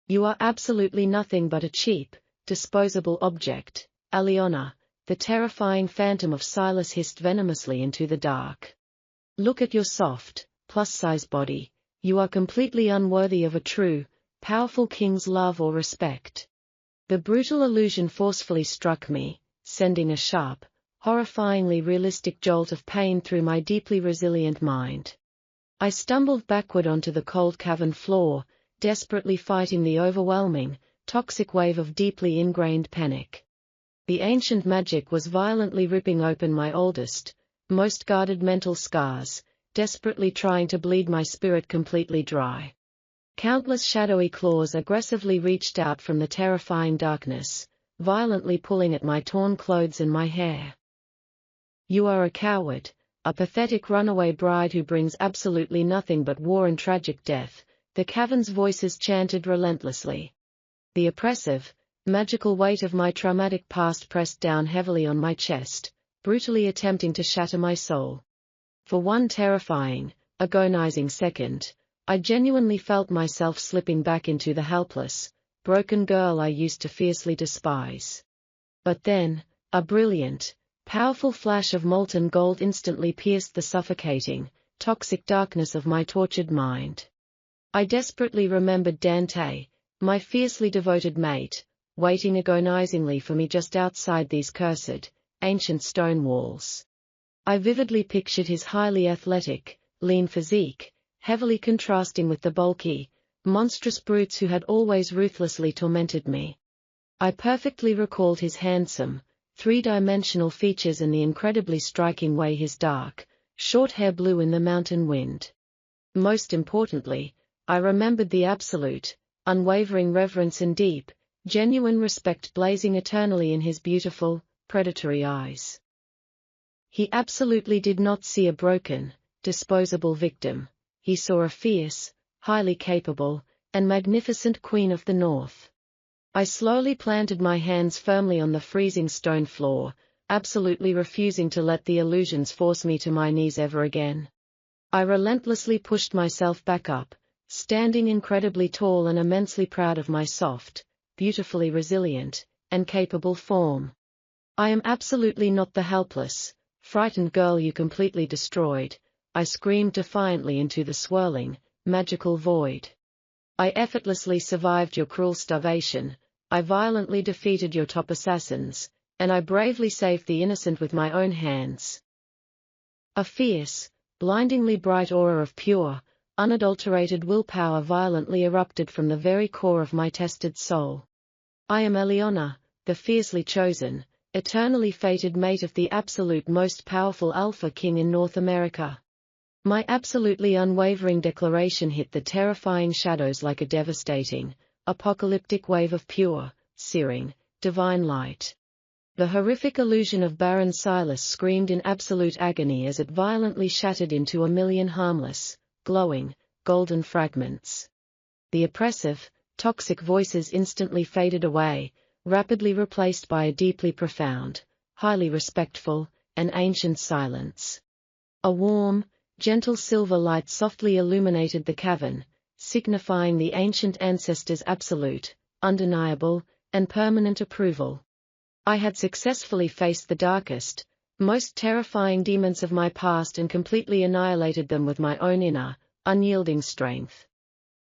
You are absolutely nothing but a cheap, disposable object, Aliona, the terrifying phantom of Silas hissed venomously into the dark. Look at your soft, plus-size body, you are completely unworthy of a true, powerful king's love or respect. The brutal illusion forcefully struck me, sending a sharp, horrifyingly realistic jolt of pain through my deeply resilient mind. I stumbled backward onto the cold cavern floor, desperately fighting the overwhelming, toxic wave of deeply ingrained panic. The ancient magic was violently ripping open my oldest, most guarded mental scars, desperately trying to bleed my spirit completely dry. Countless shadowy claws aggressively reached out from the terrifying darkness, violently pulling at my torn clothes and my hair. You are a coward, a pathetic runaway bride who brings absolutely nothing but war and tragic death, the cavern's voices chanted relentlessly. The oppressive, magical weight of my traumatic past pressed down heavily on my chest, brutally attempting to shatter my soul. For one terrifying, agonizing second, I genuinely felt myself slipping back into the helpless, broken girl I used to fiercely despise. But then, a brilliant, powerful flash of molten gold instantly pierced the suffocating, toxic darkness of my tortured mind. I desperately remembered Dante, my fiercely devoted mate, waiting agonizingly for me just outside these cursed, ancient stone walls. I vividly pictured his highly athletic, lean physique, heavily contrasting with the bulky, monstrous brutes who had always ruthlessly tormented me. I perfectly recalled his handsome, three-dimensional features and the incredibly striking way his dark, short hair blew in the mountain wind. Most importantly, I remembered the absolute, unwavering reverence and deep, genuine respect blazing eternally in his beautiful, predatory eyes. He absolutely did not see a broken, disposable victim. He saw a fierce, highly capable, and magnificent Queen of the North. I slowly planted my hands firmly on the freezing stone floor, absolutely refusing to let the illusions force me to my knees ever again. I relentlessly pushed myself back up, standing incredibly tall and immensely proud of my soft, beautifully resilient, and capable form. I am absolutely not the helpless, frightened girl you completely destroyed, I screamed defiantly into the swirling, magical void. I effortlessly survived your cruel starvation, I violently defeated your top assassins, and I bravely saved the innocent with my own hands. A fierce, blindingly bright aura of pure, unadulterated willpower violently erupted from the very core of my tested soul. I am Eliona, the fiercely chosen, eternally fated mate of the absolute most powerful Alpha King in North America. My absolutely unwavering declaration hit the terrifying shadows like a devastating, apocalyptic wave of pure, searing, divine light. The horrific illusion of Baron Silas screamed in absolute agony as it violently shattered into a million harmless, glowing, golden fragments. The oppressive, toxic voices instantly faded away, rapidly replaced by a deeply profound, highly respectful, and ancient silence. A warm, gentle silver light softly illuminated the cavern, signifying the ancient ancestors' absolute, undeniable, and permanent approval. I had successfully faced the darkest, most terrifying demons of my past and completely annihilated them with my own inner, unyielding strength.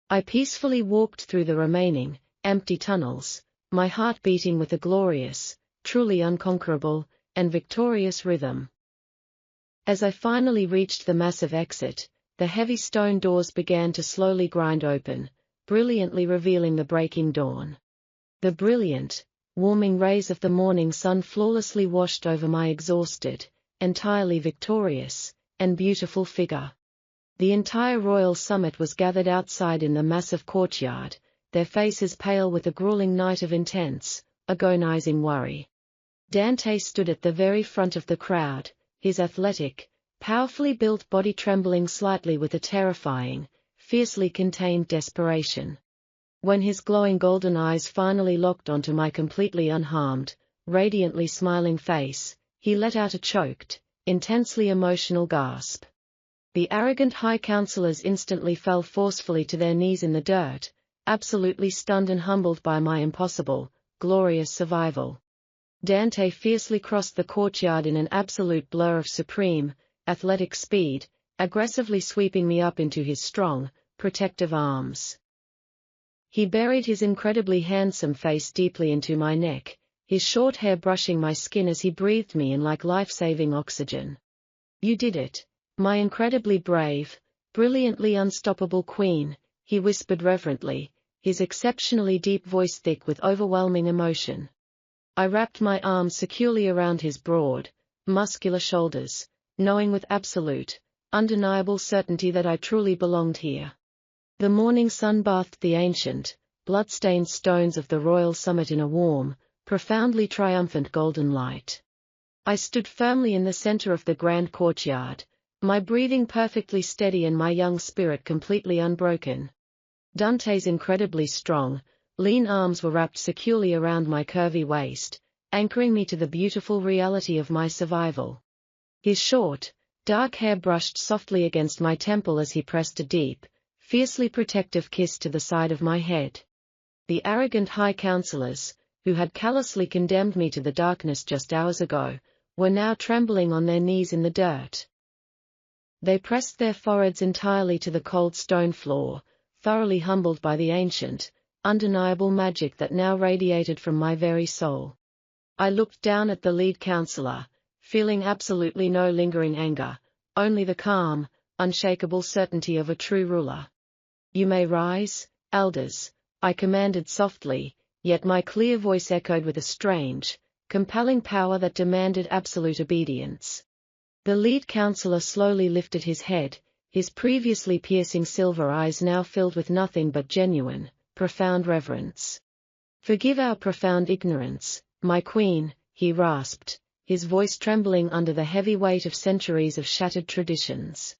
I peacefully walked through the remaining, empty tunnels, my heart beating with a glorious, truly unconquerable, and victorious rhythm. As I finally reached the massive exit, the heavy stone doors began to slowly grind open, brilliantly revealing the breaking dawn. The brilliant, warming rays of the morning sun flawlessly washed over my exhausted, entirely victorious, and beautiful figure. The entire royal summit was gathered outside in the massive courtyard, their faces pale with a grueling night of intense, agonizing worry. Dante stood at the very front of the crowd, his athletic, powerfully built body trembling slightly with a terrifying, fiercely contained desperation. When his glowing golden eyes finally locked onto my completely unharmed, radiantly smiling face, he let out a choked, intensely emotional gasp. The arrogant high counselors instantly fell forcefully to their knees in the dirt, absolutely stunned and humbled by my impossible, glorious survival. Dante fiercely crossed the courtyard in an absolute blur of supreme, athletic speed, aggressively sweeping me up into his strong, protective arms. He buried his incredibly handsome face deeply into my neck, his short hair brushing my skin as he breathed me in like life-saving oxygen. "You did it, my incredibly brave, brilliantly unstoppable queen," he whispered reverently, his exceptionally deep voice thick with overwhelming emotion. I wrapped my arms securely around his broad, muscular shoulders, knowing with absolute, undeniable certainty that I truly belonged here. The morning sun bathed the ancient, blood-stained stones of the royal summit in a warm, profoundly triumphant golden light. I stood firmly in the center of the grand courtyard, my breathing perfectly steady and my young spirit completely unbroken. Dante's incredibly strong, lean arms were wrapped securely around my curvy waist, anchoring me to the beautiful reality of my survival. His short, dark hair brushed softly against my temple as he pressed a deep, fiercely protective kiss to the side of my head. The arrogant high counselors, who had callously condemned me to the darkness just hours ago, were now trembling on their knees in the dirt. They pressed their foreheads entirely to the cold stone floor, thoroughly humbled by the ancient, undeniable magic that now radiated from my very soul. I looked down at the lead counselor, feeling absolutely no lingering anger, only the calm, unshakable certainty of a true ruler. "You may rise, elders," I commanded softly, yet my clear voice echoed with a strange, compelling power that demanded absolute obedience. The lead counselor slowly lifted his head, his previously piercing silver eyes now filled with nothing but genuine, profound reverence. "Forgive our profound ignorance, my queen," he rasped, his voice trembling under the heavy weight of centuries of shattered traditions.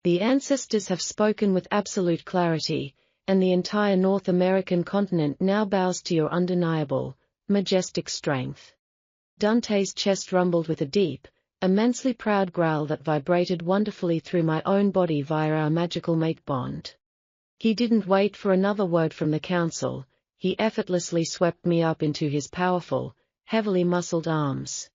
"The ancestors have spoken with absolute clarity, and the entire North American continent now bows to your undeniable, majestic strength." Dante's chest rumbled with a deep, immensely proud growl that vibrated wonderfully through my own body via our magical mate bond. He didn't wait for another word from the council, he effortlessly swept me up into his powerful, heavily muscled arms.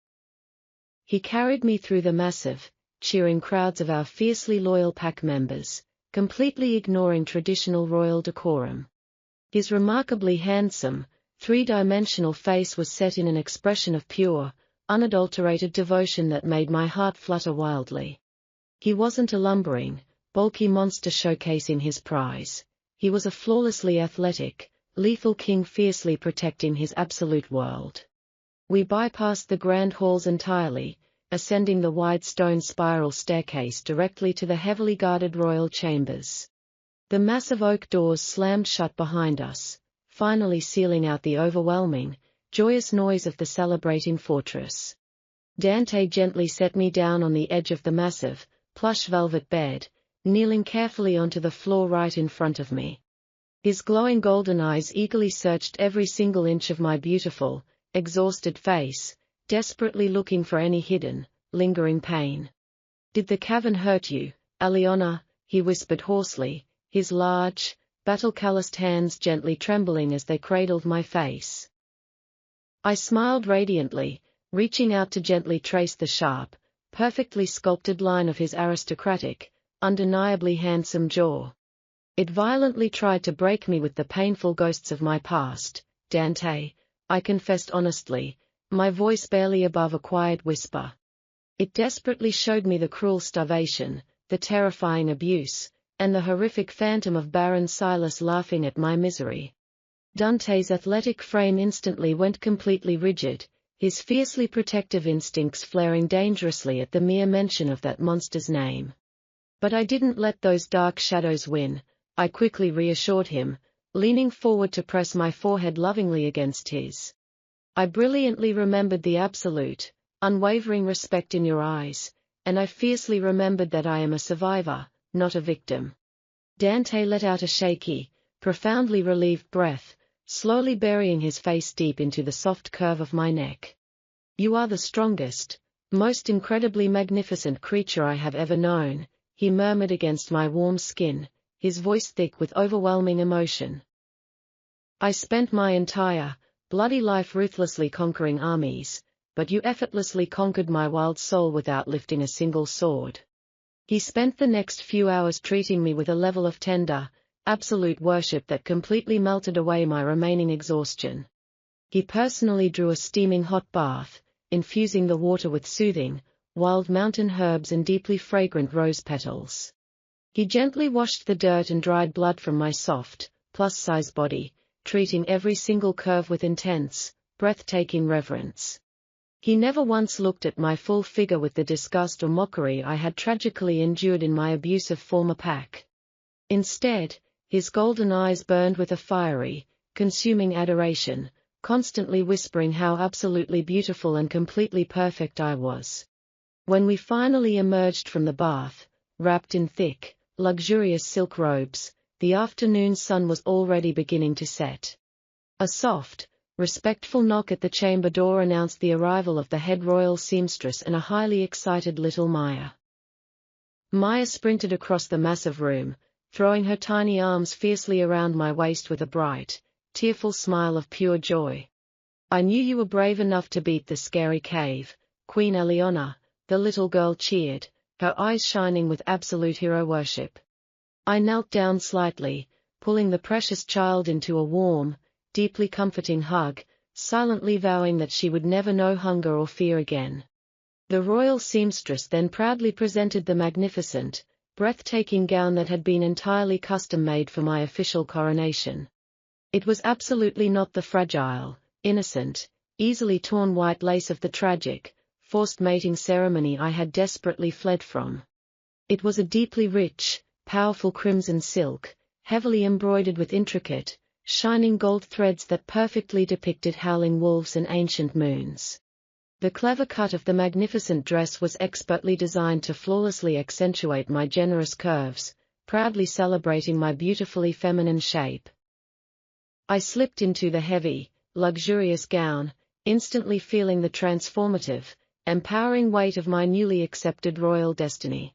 He carried me through the massive, cheering crowds of our fiercely loyal pack members, completely ignoring traditional royal decorum. His remarkably handsome, three-dimensional face was set in an expression of pure, unadulterated devotion that made my heart flutter wildly. He wasn't a lumbering, bulky monster showcasing his prize. He was a flawlessly athletic, lethal king fiercely protecting his absolute world. We bypassed the grand halls entirely, ascending the wide stone spiral staircase directly to the heavily guarded royal chambers. The massive oak doors slammed shut behind us, finally sealing out the overwhelming, joyous noise of the celebrating fortress. Dante gently set me down on the edge of the massive, plush velvet bed, kneeling carefully onto the floor right in front of me. His glowing golden eyes eagerly searched every single inch of my beautiful, exhausted face, desperately looking for any hidden, lingering pain. "Did the cavern hurt you, Aliona?" he whispered hoarsely, his large, battle-calloused hands gently trembling as they cradled my face. I smiled radiantly, reaching out to gently trace the sharp, perfectly sculpted line of his aristocratic, undeniably handsome jaw. It violently tried to break me with the painful ghosts of my past, Dante, I confessed honestly, my voice barely above a quiet whisper. It desperately showed me the cruel starvation, the terrifying abuse, and the horrific phantom of Baron Silas laughing at my misery. Dante's athletic frame instantly went completely rigid, his fiercely protective instincts flaring dangerously at the mere mention of that monster's name. But I didn't let those dark shadows win, I quickly reassured him, leaning forward to press my forehead lovingly against his. "I brilliantly remembered the absolute, unwavering respect in your eyes, and I fiercely remembered that I am a survivor, not a victim." Dante let out a shaky, profoundly relieved breath, slowly burying his face deep into the soft curve of my neck. "You are the strongest, most incredibly magnificent creature I have ever known," he murmured against my warm skin, his voice thick with overwhelming emotion. "I spent my entire, bloody life ruthlessly conquering armies, but you effortlessly conquered my wild soul without lifting a single sword." He spent the next few hours treating me with a level of tender, absolute worship that completely melted away my remaining exhaustion. He personally drew a steaming hot bath, infusing the water with soothing, wild mountain herbs and deeply fragrant rose petals. He gently washed the dirt and dried blood from my soft, plus-size body, treating every single curve with intense, breathtaking reverence. He never once looked at my full figure with the disgust or mockery I had tragically endured in my abusive former pack. Instead, his golden eyes burned with a fiery, consuming adoration, constantly whispering how absolutely beautiful and completely perfect I was. When we finally emerged from the bath, wrapped in thick, luxurious silk robes, the afternoon sun was already beginning to set. A soft, respectful knock at the chamber door announced the arrival of the head royal seamstress and a highly excited little Maya. Maya sprinted across the massive room, throwing her tiny arms fiercely around my waist with a bright, tearful smile of pure joy. "I knew you were brave enough to beat the scary cave, Queen Aliona," the little girl cheered, her eyes shining with absolute hero worship. I knelt down slightly, pulling the precious child into a warm, deeply comforting hug, silently vowing that she would never know hunger or fear again. The royal seamstress then proudly presented the magnificent, breathtaking gown that had been entirely custom-made for my official coronation. It was absolutely not the fragile, innocent, easily torn white lace of the tragic, forced mating ceremony I had desperately fled from. It was a deeply rich, powerful crimson silk, heavily embroidered with intricate, shining gold threads that perfectly depicted howling wolves and ancient moons. The clever cut of the magnificent dress was expertly designed to flawlessly accentuate my generous curves, proudly celebrating my beautifully feminine shape. I slipped into the heavy, luxurious gown, instantly feeling the transformative, empowering weight of my newly accepted royal destiny.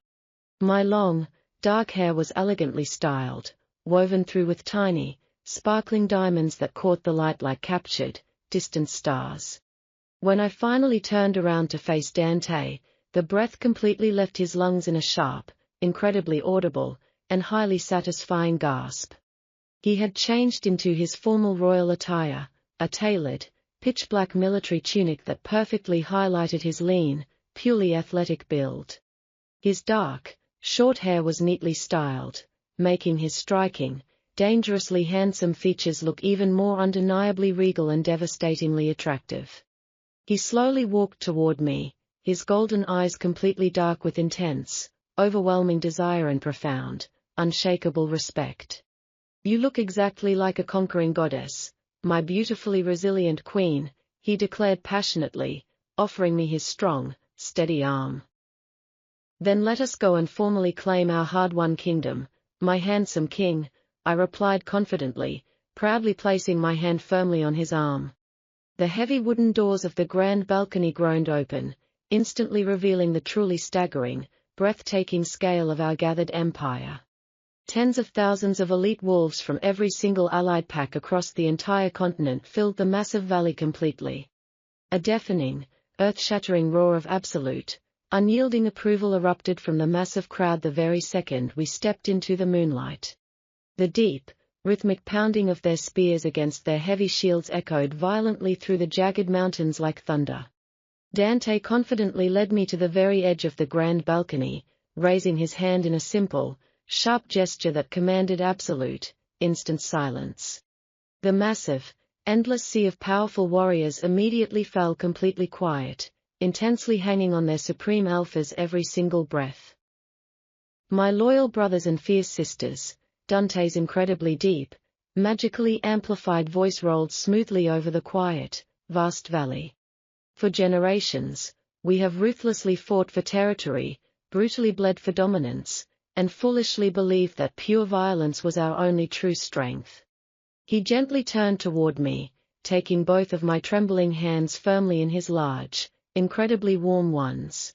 My long, dark hair was elegantly styled, woven through with tiny, sparkling diamonds that caught the light like captured, distant stars. When I finally turned around to face Dante, the breath completely left his lungs in a sharp, incredibly audible, and highly satisfying gasp. He had changed into his formal royal attire, a tailored, pitch-black military tunic that perfectly highlighted his lean, purely athletic build. His dark, short hair was neatly styled, making his striking, dangerously handsome features look even more undeniably regal and devastatingly attractive. He slowly walked toward me, his golden eyes completely dark with intense, overwhelming desire and profound, unshakable respect. "You look exactly like a conquering goddess, my beautifully resilient queen," he declared passionately, offering me his strong, steady arm. "Then let us go and formally claim our hard-won kingdom, my handsome king," I replied confidently, proudly placing my hand firmly on his arm. The heavy wooden doors of the grand balcony groaned open, instantly revealing the truly staggering, breathtaking scale of our gathered empire. Tens of thousands of elite wolves from every single allied pack across the entire continent filled the massive valley completely. A deafening, earth-shattering roar of absolute, unyielding approval erupted from the massive crowd the very second we stepped into the moonlight. The deep, rhythmic pounding of their spears against their heavy shields echoed violently through the jagged mountains like thunder. Dante confidently led me to the very edge of the grand balcony, raising his hand in a simple, sharp gesture that commanded absolute, instant silence. The massive, endless sea of powerful warriors immediately fell completely quiet, intensely hanging on their supreme alphas every single breath. My loyal brothers and fierce sisters, Dante's incredibly deep, magically amplified voice rolled smoothly over the quiet, vast valley. For generations, we have ruthlessly fought for territory, brutally bled for dominance, and foolishly believed that pure violence was our only true strength. He gently turned toward me, taking both of my trembling hands firmly in his large, incredibly warm ones.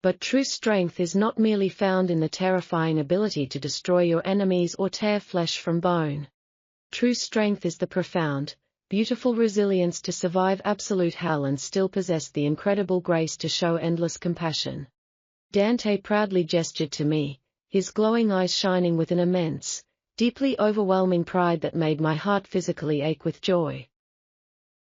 But true strength is not merely found in the terrifying ability to destroy your enemies or tear flesh from bone. True strength is the profound, beautiful resilience to survive absolute hell and still possess the incredible grace to show endless compassion. Dante proudly gestured to me, his glowing eyes shining with an immense, deeply overwhelming pride that made my heart physically ache with joy.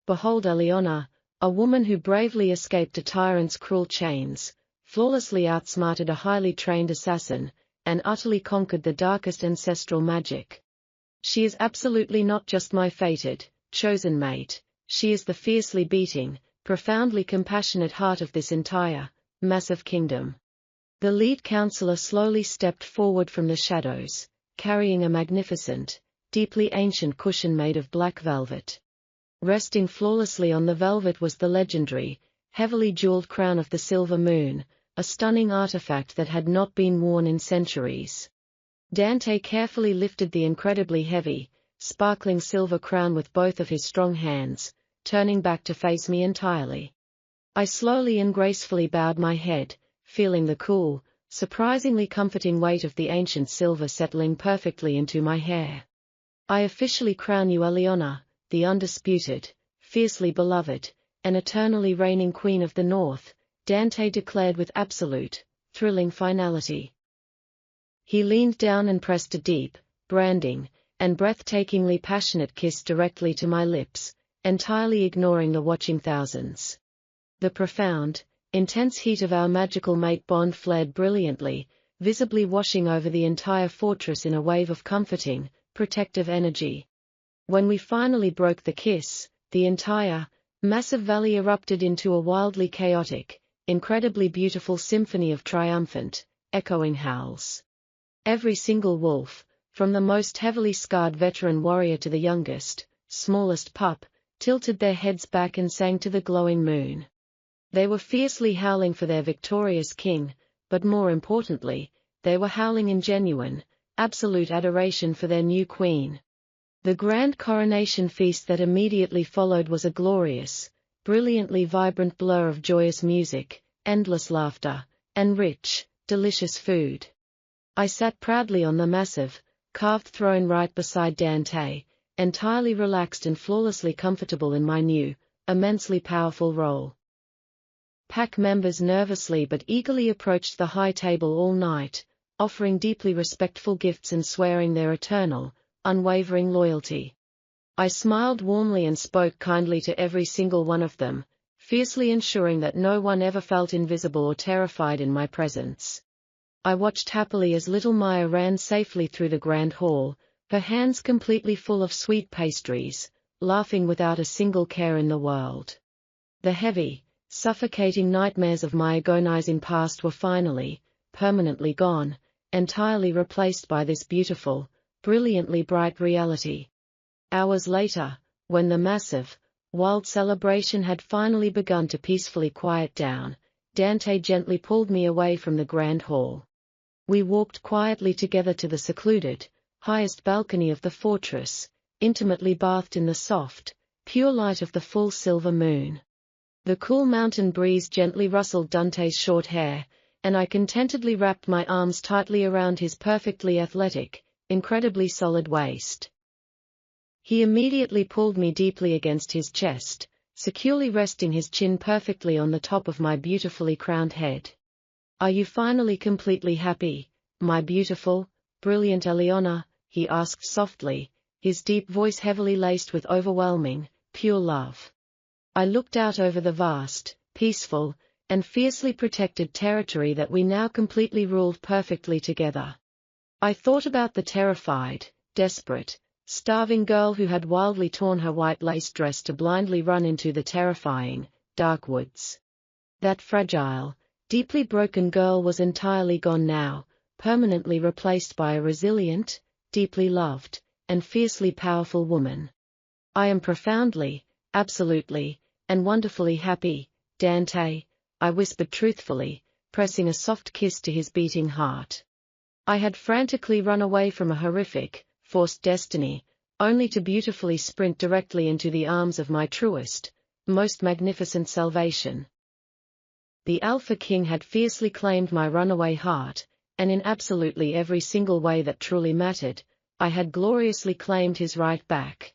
"Behold Aliona, a woman who bravely escaped a tyrant's cruel chains, flawlessly outsmarted a highly trained assassin, and utterly conquered the darkest ancestral magic. She is absolutely not just my fated, chosen mate, she is the fiercely beating, profoundly compassionate heart of this entire, massive kingdom." The lead counselor slowly stepped forward from the shadows, carrying a magnificent, deeply ancient cushion made of black velvet. Resting flawlessly on the velvet was the legendary, heavily jeweled crown of the silver moon, a stunning artifact that had not been worn in centuries. Dante carefully lifted the incredibly heavy, sparkling silver crown with both of his strong hands, turning back to face me entirely. I slowly and gracefully bowed my head, feeling the cool, surprisingly comforting weight of the ancient silver settling perfectly into my hair. "I officially crown you Aliona, the undisputed, fiercely beloved, and eternally reigning Queen of the North," Dante declared with absolute, thrilling finality. He leaned down and pressed a deep, branding, and breathtakingly passionate kiss directly to my lips, entirely ignoring the watching thousands. The profound, intense heat of our magical mate bond flared brilliantly, visibly washing over the entire fortress in a wave of comforting, protective energy. When we finally broke the kiss, the entire, massive valley erupted into a wildly chaotic, incredibly beautiful symphony of triumphant, echoing howls. Every single wolf, from the most heavily scarred veteran warrior to the youngest, smallest pup, tilted their heads back and sang to the glowing moon. They were fiercely howling for their victorious king, but more importantly, they were howling in genuine, absolute adoration for their new queen. The grand coronation feast that immediately followed was a glorious, brilliantly vibrant blur of joyous music, endless laughter, and rich, delicious food. I sat proudly on the massive, carved throne right beside Dante, entirely relaxed and flawlessly comfortable in my new, immensely powerful role. Pack members nervously but eagerly approached the high table all night, offering deeply respectful gifts and swearing their eternal, unwavering loyalty. I smiled warmly and spoke kindly to every single one of them, fiercely ensuring that no one ever felt invisible or terrified in my presence. I watched happily as little Maya ran safely through the grand hall, her hands completely full of sweet pastries, laughing without a single care in the world. The heavy, suffocating nightmares of my agonizing past were finally, permanently gone, entirely replaced by this beautiful, brilliantly bright reality. Hours later, when the massive, wild celebration had finally begun to peacefully quiet down, Dante gently pulled me away from the grand hall. We walked quietly together to the secluded, highest balcony of the fortress, intimately bathed in the soft, pure light of the full silver moon. The cool mountain breeze gently rustled Dante's short hair, and I contentedly wrapped my arms tightly around his perfectly athletic, incredibly solid waist. He immediately pulled me deeply against his chest, securely resting his chin perfectly on the top of my beautifully crowned head. "Are you finally completely happy, my beautiful, brilliant Eliona?" he asked softly, his deep voice heavily laced with overwhelming, pure love. I looked out over the vast, peaceful, and fiercely protected territory that we now completely ruled perfectly together. I thought about the terrified, desperate, starving girl who had wildly torn her white lace dress to blindly run into the terrifying, dark woods. That fragile, deeply broken girl was entirely gone now, permanently replaced by a resilient, deeply loved, and fiercely powerful woman. "I am profoundly, absolutely, and wonderfully happy, Dante," I whispered truthfully, pressing a soft kiss to his beating heart. I had frantically run away from a horrific, forced destiny, only to beautifully sprint directly into the arms of my truest, most magnificent salvation. The Alpha King had fiercely claimed my runaway heart, and in absolutely every single way that truly mattered, I had gloriously claimed his right back.